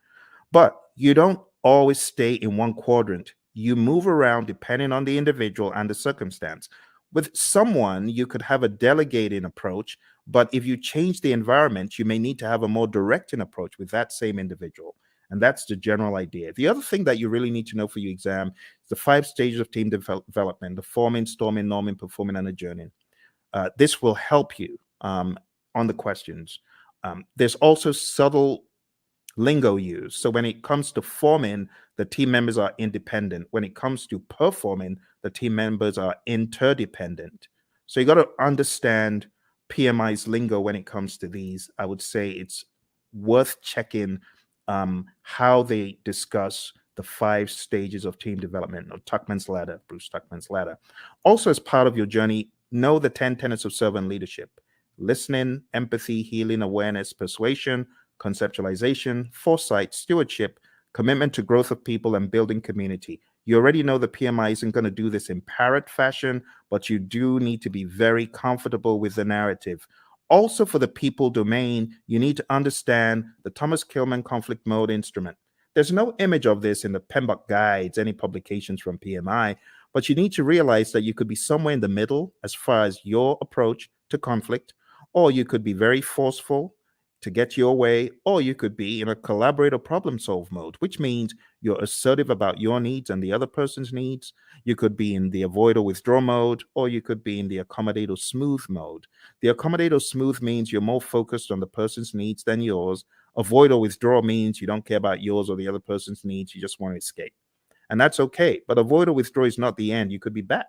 But you don't always stay in one quadrant. You move around depending on the individual and the circumstance. With someone, you could have a delegating approach, but if you change the environment, you may need to have a more directing approach with that same individual. And that's the general idea. The other thing that you really need to know for your exam is the 5 stages of team development: the forming, storming, norming, performing, and adjourning. This will help you on the questions. There's also subtle lingo used. So when it comes to forming, the team members are independent. When it comes to performing, the team members are interdependent. So you got to understand PMI's lingo when it comes to these. I would say it's worth checking how they discuss the 5 stages of team development, or Tuckman's ladder, Bruce Tuckman's ladder. Also, as part of your journey, know the 10 tenets of servant leadership: listening, empathy, healing, awareness, persuasion, conceptualization, foresight, stewardship, commitment to growth of people, and building community. You already know the PMI isn't going to do this in parrot fashion, but you do need to be very comfortable with the narrative. Also, for the people domain, you need to understand the Thomas Kilmann conflict mode instrument. There's no image of this in the PMBOK guides, any publications from PMI, but you need to realize that you could be somewhere in the middle as far as your approach to conflict, or you could be very forceful to get your way, or you could be in a collaborate or problem solve mode, which means you're assertive about your needs and the other person's needs. You could be in the avoid or withdraw mode, or you could be in the accommodate or smooth mode. The accommodate or smooth means you're more focused on the person's needs than yours. Avoid or withdraw means you don't care about yours or the other person's needs. You just want to escape. And that's okay. But avoid or withdraw is not the end. You could be back.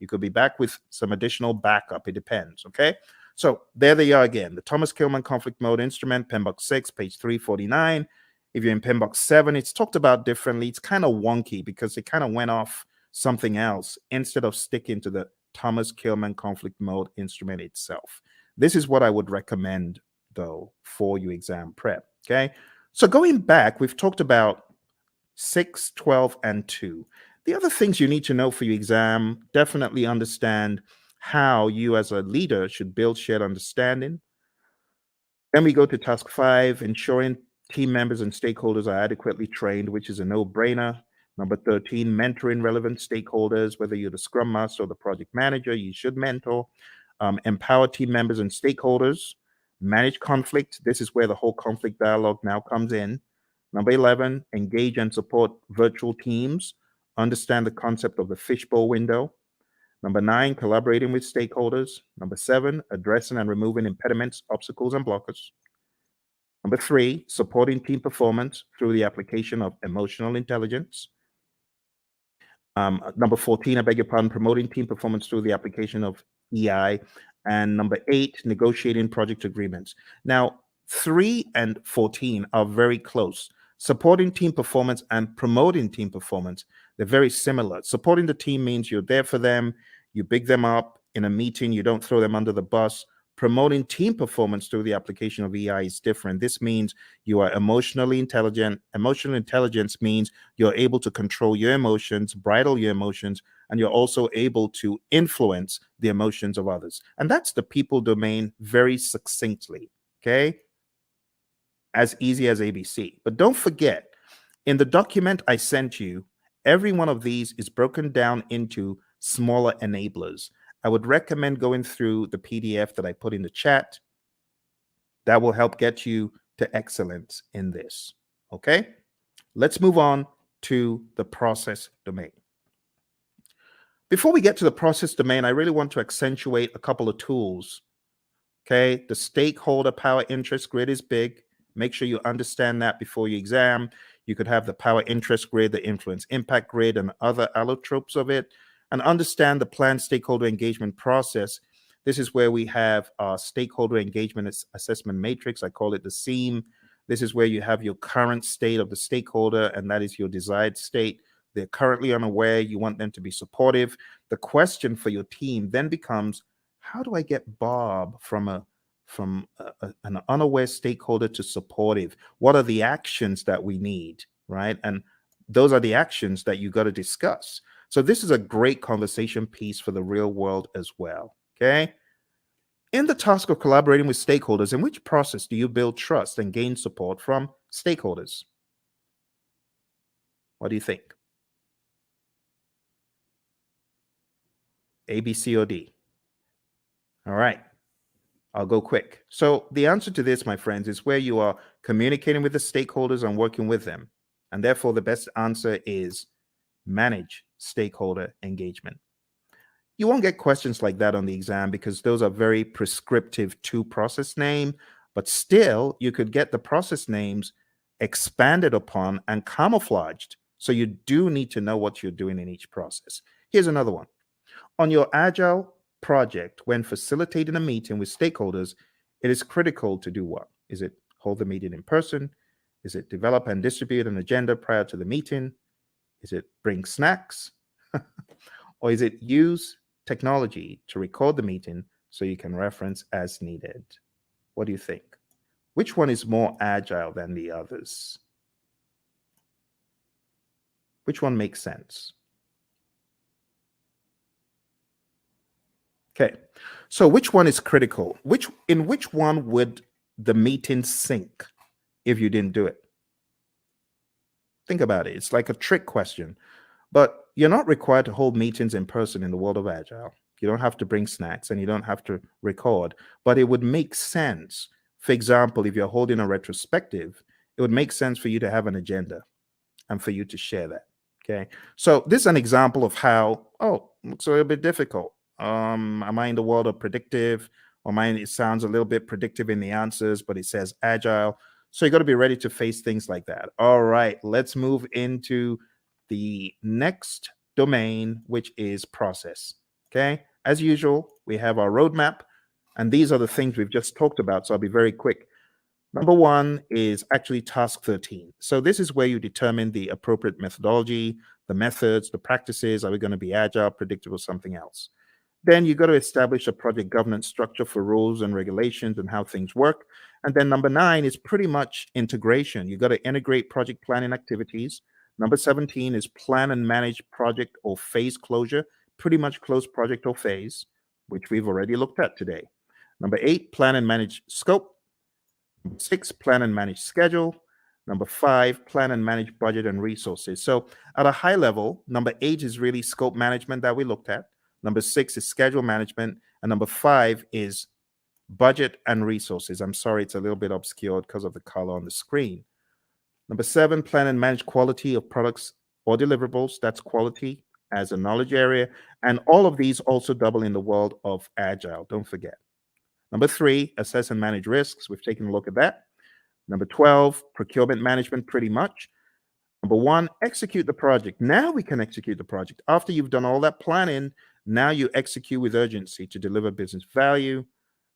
You could be back with some additional backup. It depends. Okay. So there they are again. The Thomas Kilmann conflict mode instrument, PMBOK 6, page 349. If you're in PMBOK 7, it's talked about differently. It's kind of wonky because it kind of went off something else instead of sticking to the Thomas Kilmann conflict mode instrument itself. This is what I would recommend, though, for your exam prep. Okay. So going back, we've talked about 6, 12, and 2. The other things you need to know for your exam: definitely understand how you as a leader should build shared understanding. Then we go to task 5, ensuring team members and stakeholders are adequately trained, which is a no-brainer. Number 13, mentoring relevant stakeholders. Whether you're the scrum master or the project manager, you should mentor. Empower team members and stakeholders. Manage conflict. This is where the whole conflict dialogue now comes in. Number 11, engage and support virtual teams. Understand the concept of the fishbowl window. Number 9, collaborating with stakeholders. Number 7, addressing and removing impediments, obstacles, and blockers. Number 3, supporting team performance through the application of emotional intelligence. Number 14, I beg your pardon, promoting team performance through the application of EI. And number 8, negotiating project agreements. Now, 3 and 14 are very close. Supporting team performance and promoting team performance, they're very similar. Supporting the team means you're there for them, you big them up in a meeting, you don't throw them under the bus. Promoting team performance through the application of EI is different. This means you are emotionally intelligent. Emotional intelligence means you're able to control your emotions, bridle your emotions, and you're also able to influence the emotions of others. And that's the people domain very succinctly. Okay. As easy as ABC. But don't forget, in the document I sent you, every one of these is broken down into smaller enablers. I would recommend going through the PDF that I put in the chat. That will help get you to excellence in this. Okay? Let's move on to the process domain. Before we get to the process domain, I really want to accentuate a couple of tools. Okay? The stakeholder power interest grid is big. Make sure you understand that before your exam. You could have the power interest grid, the influence impact grid, and other allotropes of it. And understand the planned stakeholder engagement process. This is where we have our stakeholder engagement assessment matrix. I call it the SEAM. This is where you have your current state of the stakeholder, and that is your desired state. They're currently unaware. You want them to be supportive. The question for your team then becomes, how do I get Bob from an unaware stakeholder to supportive? What are the actions that we need, right? And those are the actions that you got to discuss. So this is a great conversation piece for the real world as well, okay? In the task of collaborating with stakeholders, in which process do you build trust and gain support from stakeholders? What do you think? A, B, C, or D? All right. I'll go quick. So the answer to this, my friends, is where you are communicating with the stakeholders and working with them. And therefore, the best answer is manage stakeholder engagement. You won't get questions like that on the exam because those are very prescriptive to process name, but still you could get the process names expanded upon and camouflaged. So you do need to know what you're doing in each process. Here's another one. On your agile project, when facilitating a meeting with stakeholders, it is critical to do what? Is it hold the meeting in person? Is it develop and distribute an agenda prior to the meeting? Is it bring snacks? Or is it use technology to record the meeting so you can reference as needed? What do you think? Which one is more agile than the others? Which one makes sense? Okay, so which one is critical? In which one would the meeting sink if you didn't do it? Think about it. It's like a trick question. But you're not required to hold meetings in person in the world of Agile. You don't have to bring snacks and you don't have to record, but it would make sense. For example, if you're holding a retrospective, it would make sense for you to have an agenda and for you to share that. Okay. So this is an example of how, oh, looks a little bit difficult. Am I in the world of predictive? Or mine, it sounds a little bit predictive in the answers, but it says agile. So you got to be ready to face things like that. All right, let's move into the next domain, which is process. Okay. As usual, we have our roadmap, and these are the things we've just talked about. So I'll be very quick. Number one is actually task 13. So this is where you determine the appropriate methodology, the methods, the practices. Are we going to be agile, predictive, or something else? Then you got to establish a project governance structure for rules and regulations and how things work. And then number 9 is pretty much integration. You got to integrate project planning activities. Number 17 is plan and manage project or phase closure, pretty much close project or phase, which we've already looked at today. Number 8, plan and manage scope. Number 6, plan and manage schedule. Number 5, plan and manage budget and resources. So at a high level, number 8 is really scope management that we looked at. Number 6 is schedule management. And number 5 is budget and resources. I'm sorry, it's a little bit obscured because of the color on the screen. Number 7, plan and manage quality of products or deliverables. That's quality as a knowledge area. And all of these also double in the world of agile. Don't forget. Number 3, assess and manage risks. We've taken a look at that. Number 12, procurement management, pretty much. Number 1, execute the project. Now we can execute the project. After you've done all that planning, now you execute with urgency to deliver business value.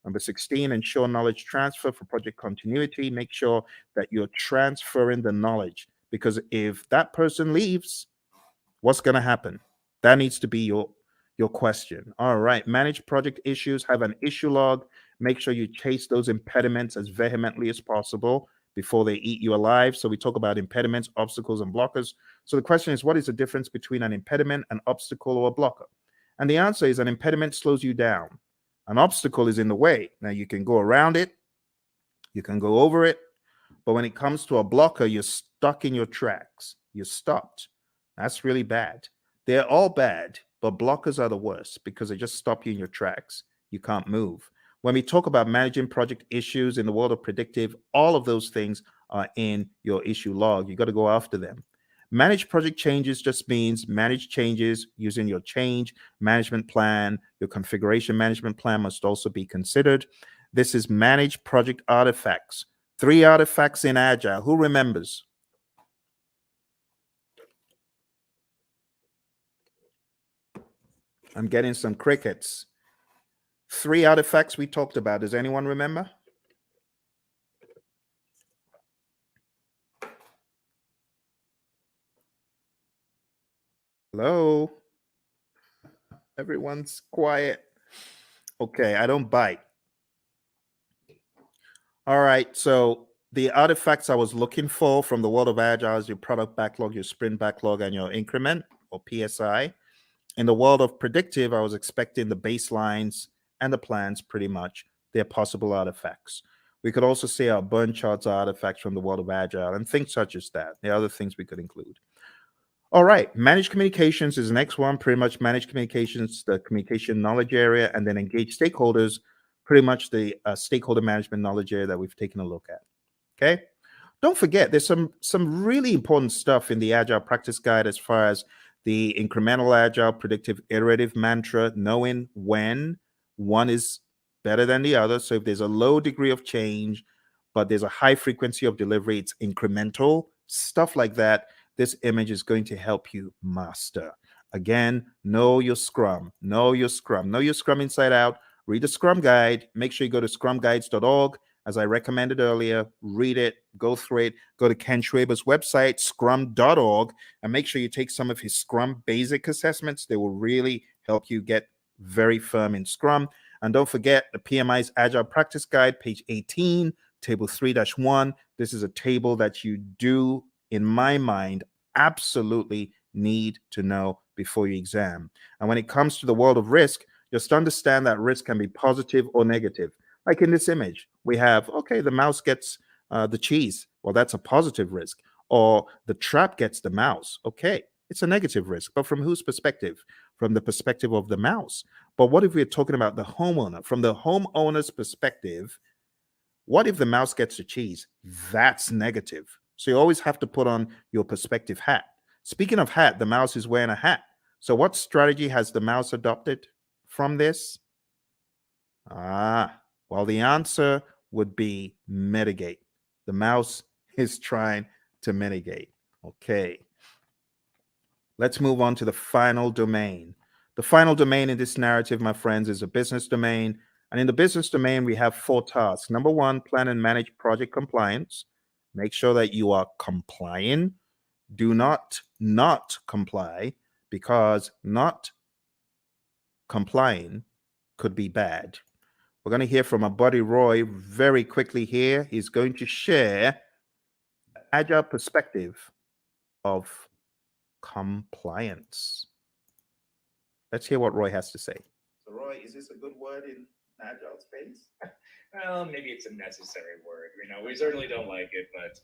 Number 16, ensure knowledge transfer for project continuity. Make sure that you're transferring the knowledge, because if that person leaves, what's going to happen? That needs to be your question. All right, manage project issues, have an issue log. Make sure you chase those impediments as vehemently as possible before they eat you alive. So we talk about impediments, obstacles, and blockers. So the question is, what is the difference between an impediment, an obstacle, or a blocker? And the answer is an impediment slows you down. An obstacle is in the way. Now you can go around it, you can go over it, but when it comes to a blocker, you're stuck in your tracks. You're stopped. That's really bad. They're all bad, but blockers are the worst because they just stop you in your tracks. You can't move. When we talk about managing project issues in the world of predictive, all of those things are in your issue log. You got to go after them. Manage project changes just means manage changes using your change management plan. Your configuration management plan must also be considered. This is manage project artifacts. 3 artifacts in Agile. Who remembers? I'm getting some crickets. 3 artifacts we talked about. Does anyone remember? Hello? Everyone's quiet. Okay, I don't bite. All right, so the artifacts I was looking for from the world of Agile is your product backlog, your sprint backlog, and your increment or PSI. In the world of predictive, I was expecting the baselines and the plans pretty much. They're possible artifacts. We could also say our burn charts are artifacts from the world of Agile and things such as that. There are other things we could include. All right, managed communications is the next one. Pretty much managed communications, the communication knowledge area, and then engage stakeholders pretty much the stakeholder management knowledge area that we've taken a look at. Okay. Don't forget, there's some really important stuff in the Agile Practice Guide as far as the incremental agile predictive iterative mantra, knowing when one is better than the other. So if there's a low degree of change, but there's a high frequency of delivery, it's incremental, stuff like that. This image is going to help you master. Again, know your Scrum, know your Scrum, know your Scrum inside out. Read the Scrum Guide. Make sure you go to scrumguides.org. As I recommended earlier, read it, go through it, go to Ken Schwaber's website, scrum.org, and make sure you take some of his Scrum basic assessments. They will really help you get very firm in Scrum. And don't forget the PMI's Agile Practice Guide, page 18, table 3-1. This is a table that you do, in my mind, absolutely need to know before your exam. And when it comes to the world of risk, just understand that risk can be positive or negative. Like in this image, we have, okay, the mouse gets the cheese. Well, that's a positive risk. Or the trap gets the mouse. Okay, it's a negative risk. But from whose perspective? From the perspective of the mouse. But what if we're talking about the homeowner? From the homeowner's perspective, what if the mouse gets the cheese? That's negative. So you always have to put on your perspective hat. Speaking of hat, the mouse is wearing a hat. So what strategy has the mouse adopted from this? Well, the answer would be mitigate. The mouse is trying to mitigate. Okay. Let's move on to the final domain. The final domain in this narrative, my friends, is a business domain. And in the business domain, we have 4 tasks. Number 1, plan and manage project compliance. Make sure that you are complying. Do not comply, because not complying could be bad. We're going to hear from our buddy Roy very quickly here. He's going to share an agile perspective of compliance. Let's hear what Roy has to say. So Roy, is this a good word in agile space? Well, maybe it's a necessary word. We certainly don't like it, but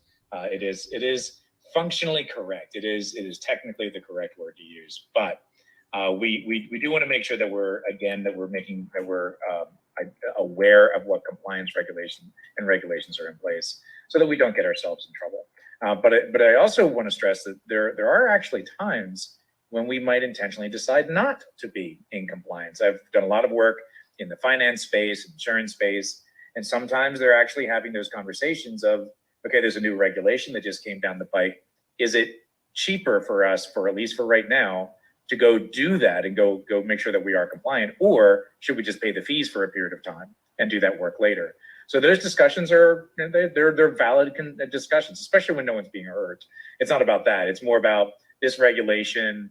it is functionally correct. It is technically the correct word to use. But we do want to make sure that we're aware of what compliance regulations are in place, so that we don't get ourselves in trouble. But I also want to stress that there are actually times when we might intentionally decide not to be in compliance. I've done a lot of work in the finance space, insurance space, and sometimes they're actually having those conversations of, okay, there's a new regulation that just came down the pike. Is it cheaper for us, for at least for right now, to go do that and go make sure that we are compliant, or should we just pay the fees for a period of time and do that work later? So those discussions they're valid discussions, especially when no one's being hurt. It's not about that. It's more about this regulation.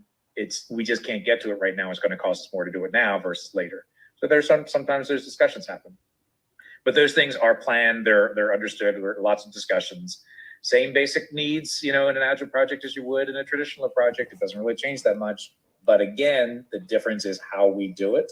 We just can't get to it right now. It's going to cost us more to do it now versus later. So sometimes there's discussions happen, but those things are planned. They're understood. There are lots of discussions. Same basic needs, in an agile project as you would in a traditional project. It doesn't really change that much. But again, the difference is how we do it.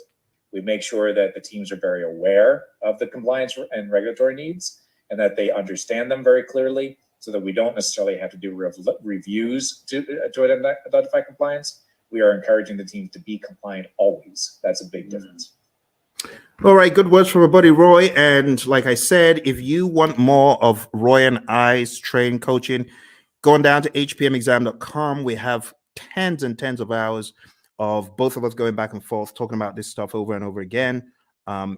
We make sure that the teams are very aware of the compliance and regulatory needs, and that they understand them very clearly, so that we don't necessarily have to do reviews to identify compliance. We are encouraging the teams to be compliant always. That's a big difference. All right, good words from our buddy Roy. And like I said, if you want more of Roy and I's training coaching, going down to hpmexam.com, we have tens and tens of hours of both of us going back and forth talking about this stuff over and over again.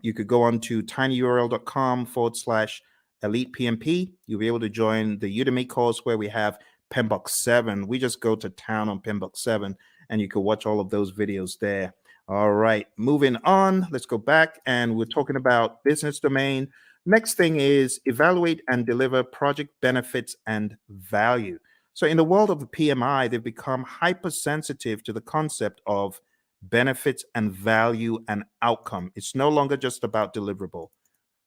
You could go on to tinyurl.com/elite PMP. You'll be able to join the Udemy course where we have PMBOK 7. We just go to town on PMBOK 7, and you can watch all of those videos there. All right, moving on. Let's go back, and we're talking about business domain. Next thing is evaluate and deliver project benefits and value. So in the world of the PMI, they've become hypersensitive to the concept of benefits and value and outcome. It's no longer just about deliverable.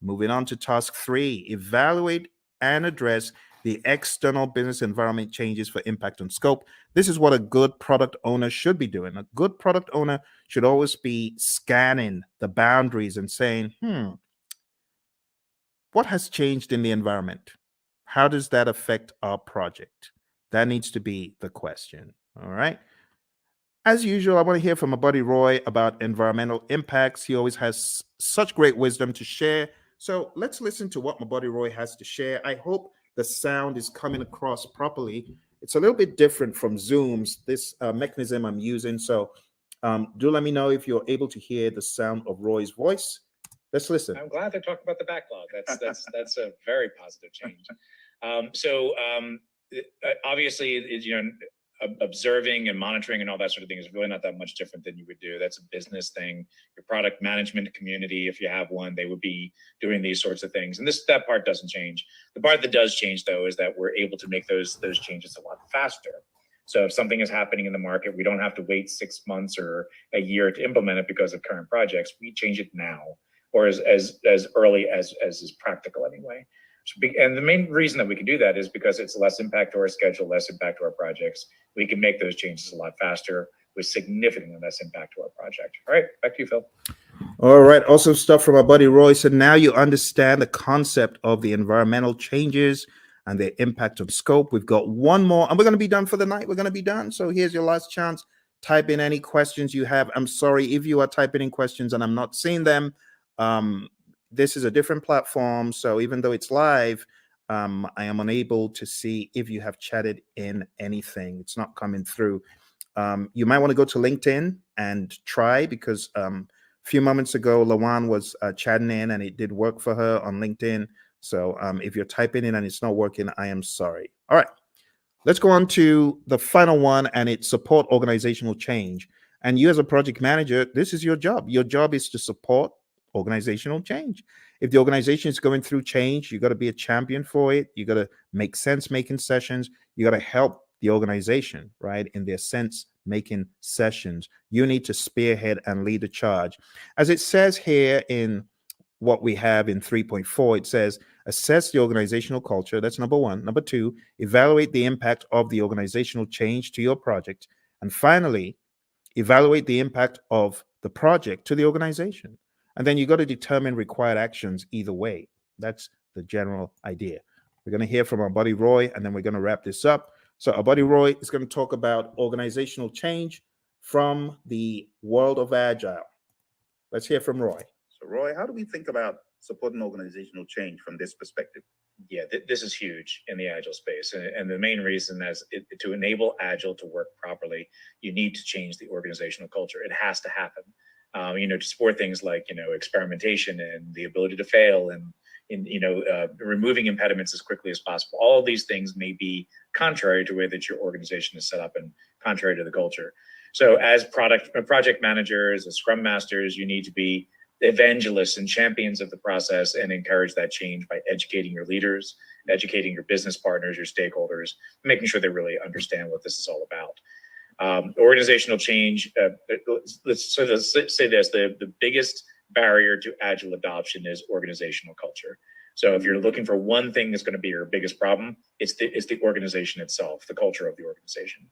Moving on to task 3, evaluate and address the external business environment changes for impact on scope. This is what a good product owner should be doing. A good product owner should always be scanning the boundaries and saying, what has changed in the environment? How does that affect our project? That needs to be the question. All right. as usual, I want to hear from my buddy Roy about environmental impacts. He always has such great wisdom to share. So let's listen to what my buddy Roy has to share. I hope the sound is coming across properly. It's a little bit different from Zoom's, this mechanism I'm using. So do let me know if you're able to hear the sound of Roy's voice. Let's listen. I'm glad they're talking about the backlog. That's a very positive change. Obviously, observing and monitoring and all that sort of thing is really not that much different than you would do. That's a business thing. Your product management community, if you have one, they would be doing these sorts of things. And that part doesn't change. The part that does change, though, is that we're able to make those changes a lot faster. So if something is happening in the market, we don't have to wait 6 months or a year to implement it because of current projects. We change it now, or as early as is practical anyway. And the main reason that we can do that is because it's less impact to our schedule, less impact to our projects. We can make those changes a lot faster with significantly less impact to our project. All right, back to you, Phil. All right, awesome stuff from our buddy Roy. So now you understand the concept of the environmental changes and their impact on scope. We've got one more, and we're going to be done for the night. We're going to be done. So here's your last chance. Type in any questions you have. I'm sorry if you are typing in questions and I'm not seeing them. This is a different platform, so even though it's live, I am unable to see if you have chatted in anything. It's not coming through. You might want to go to LinkedIn and try, because a few moments ago, Lawan was chatting in and it did work for her on LinkedIn. So if you're typing in and it's not working, I am sorry. All right, let's go on to the final one, and it's support organizational change. And you as a project manager, this is your job. Your job is to support organizational change. If the organization is going through change, you got to be a champion for it. You got to make sense making sessions. You got to help the organization, right, in their sense making sessions. You need to spearhead and lead the charge. As it says here in what we have in 3.4, it says assess the organizational culture. That's number one. Number two, evaluate the impact of the organizational change to your project. And finally, evaluate the impact of the project to the organization. And then you got to determine required actions either way. That's the general idea. We're going to hear from our buddy Roy, and then we're going to wrap this up. So our buddy Roy is going to talk about organizational change from the world of Agile. Let's hear from Roy. So Roy, how do we think about supporting organizational change from this perspective? Yeah, this is huge in the Agile space. And the main reason is to enable Agile to work properly, you need to change the organizational culture. It has to happen. To support things like, experimentation and the ability to fail and removing impediments as quickly as possible. All of these things may be contrary to the way that your organization is set up and contrary to the culture. So as project managers, as scrum masters, you need to be evangelists and champions of the process and encourage that change by educating your leaders, educating your business partners, your stakeholders, making sure they really understand what this is all about. Organizational change, let's say this, the biggest barrier to Agile adoption is organizational culture. So if you're looking for one thing that's going to be your biggest problem, it's the organization itself, the culture of the organization.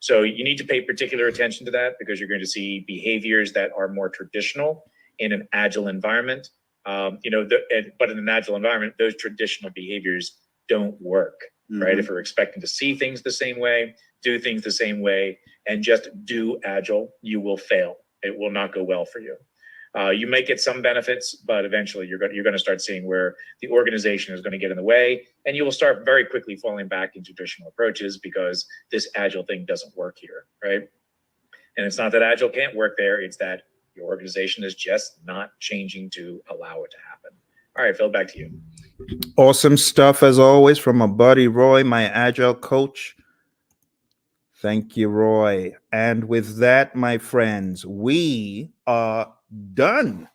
So you need to pay particular attention to that, because you're going to see behaviors that are more traditional in an Agile environment. But in an Agile environment, those traditional behaviors don't work, right? If you're expecting to see things the same way, do things the same way, and just do Agile, you will fail. It will not go well for you. You may get some benefits, but eventually you're going to start seeing where the organization is going to get in the way, and you will start very quickly falling back into traditional approaches because this Agile thing doesn't work here, right? And it's not that Agile can't work there, it's that your organization is just not changing to allow it to happen. All right, Phil, back to you. Awesome stuff as always from my buddy Roy, my Agile coach. Thank you, Roy. And with that, my friends, we are done.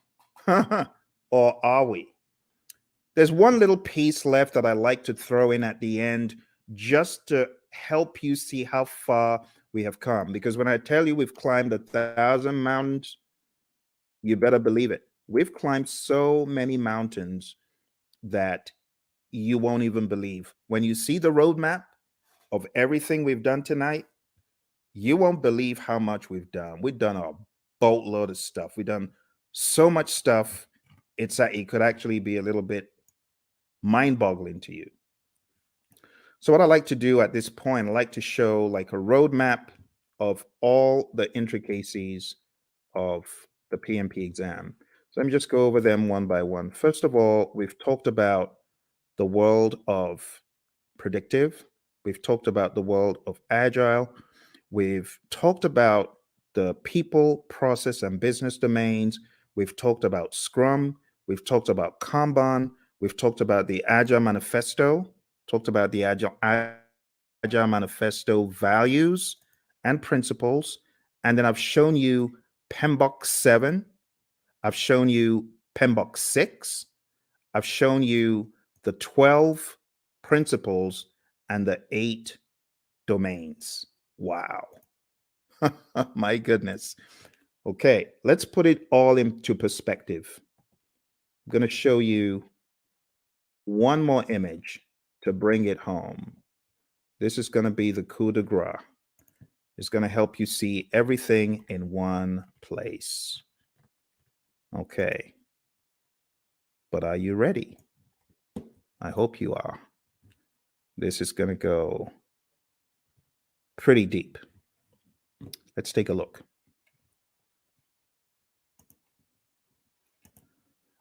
Or are we? There's one little piece left that I like to throw in at the end, just to help you see how far we have come. Because when I tell you we've climbed 1,000 mountains, you better believe it. We've climbed so many mountains that you won't even believe. When you see the roadmap of everything we've done tonight, you won't believe how much we've done. We've done a boatload of stuff. We've done so much stuff. It could actually be a little bit mind-boggling to you. So what I like to do at this point, I like to show like a roadmap of all the intricacies of the PMP exam. So let me just go over them one by one. First of all, we've talked about the world of predictive. We've talked about the world of agile. We've talked about the people, process, and business domains. We've talked about Scrum. We've talked about Kanban. We've talked about the Agile Manifesto, talked about the Agile Manifesto values and principles. And then I've shown you PMBOK 7. I've shown you PMBOK 6. I've shown you the 12 principles and the 8 domains. Wow. My goodness. Okay, let's put it all into perspective. I'm going to show you one more image to bring it home. This is going to be the coup de grace. It's going to help you see everything in one place. Okay. But are you ready? I hope you are. This is going to go pretty deep. Let's take a look.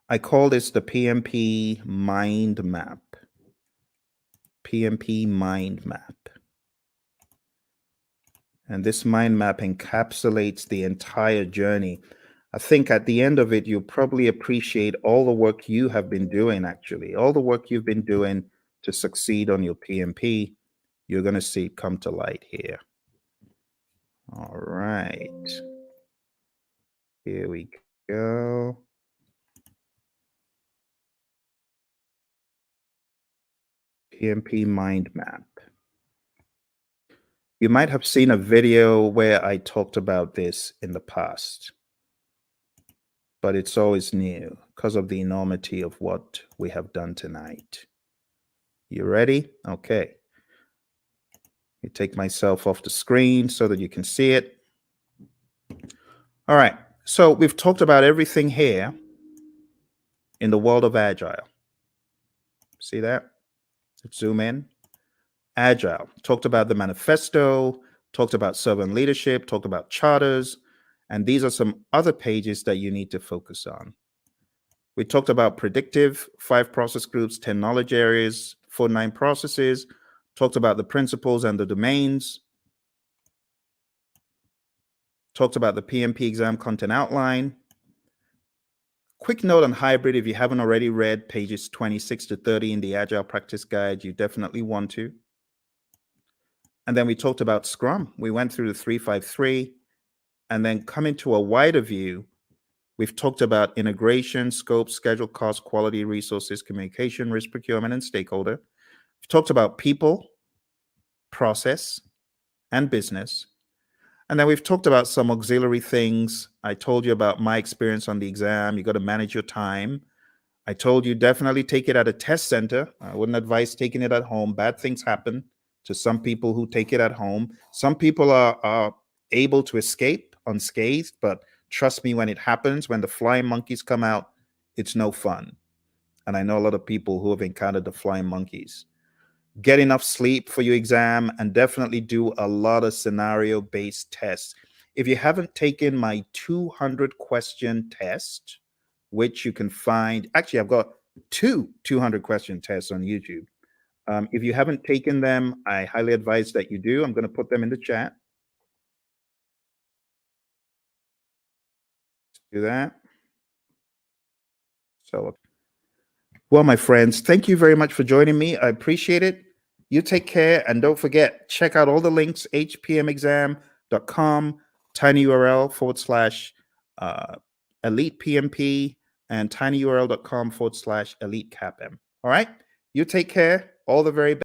I call this the PMP mind map. PMP mind map. And this mind map encapsulates the entire journey. I think at the end of it, you'll probably appreciate all the work you have been doing, actually. All the work you've been doing to succeed on your PMP, you're going to see it come to light here. All right. Here we go. PMP mind map. You might have seen a video where I talked about this in the past, but it's always new because of the enormity of what we have done tonight. You ready? Okay. You take myself off the screen so that you can see it. All right. So we've talked about everything here in the world of Agile. See that? Let's zoom in. Agile. Talked about the manifesto, talked about servant leadership, talked about charters, and these are some other pages that you need to focus on. We talked about predictive, 5 process groups, 10 knowledge areas, 49 processes, talked about the principles and the domains, talked about the PMP exam content outline. Quick note on hybrid, if you haven't already read pages 26 to 30 in the Agile Practice Guide, you definitely want to. And then we talked about Scrum. We went through the 353, and then coming to a wider view, we've talked about integration, scope, schedule, cost, quality, resources, communication, risk, procurement, and stakeholder. We've talked about people, process, and business. And then we've talked about some auxiliary things. I told you about my experience on the exam. You got to manage your time. I told you definitely take it at a test center. I wouldn't advise taking it at home. Bad things happen to some people who take it at home. Some people are able to escape unscathed, but trust me, when it happens, when the flying monkeys come out, it's no fun. And I know a lot of people who have encountered the flying monkeys. Get enough sleep for your exam and definitely do a lot of scenario-based tests. If you haven't taken my 200-question test, which you can find, actually, I've got 2 200-question tests on YouTube. If you haven't taken them, I highly advise that you do. I'm going to put them in the chat. Do that. So, well, my friends, thank you very much for joining me. I appreciate it. You take care, and don't forget, check out all the links, hpmexam.com, tinyurl/elite PMP, and tinyurl.com/elite CAPM. All right? You take care. All the very best.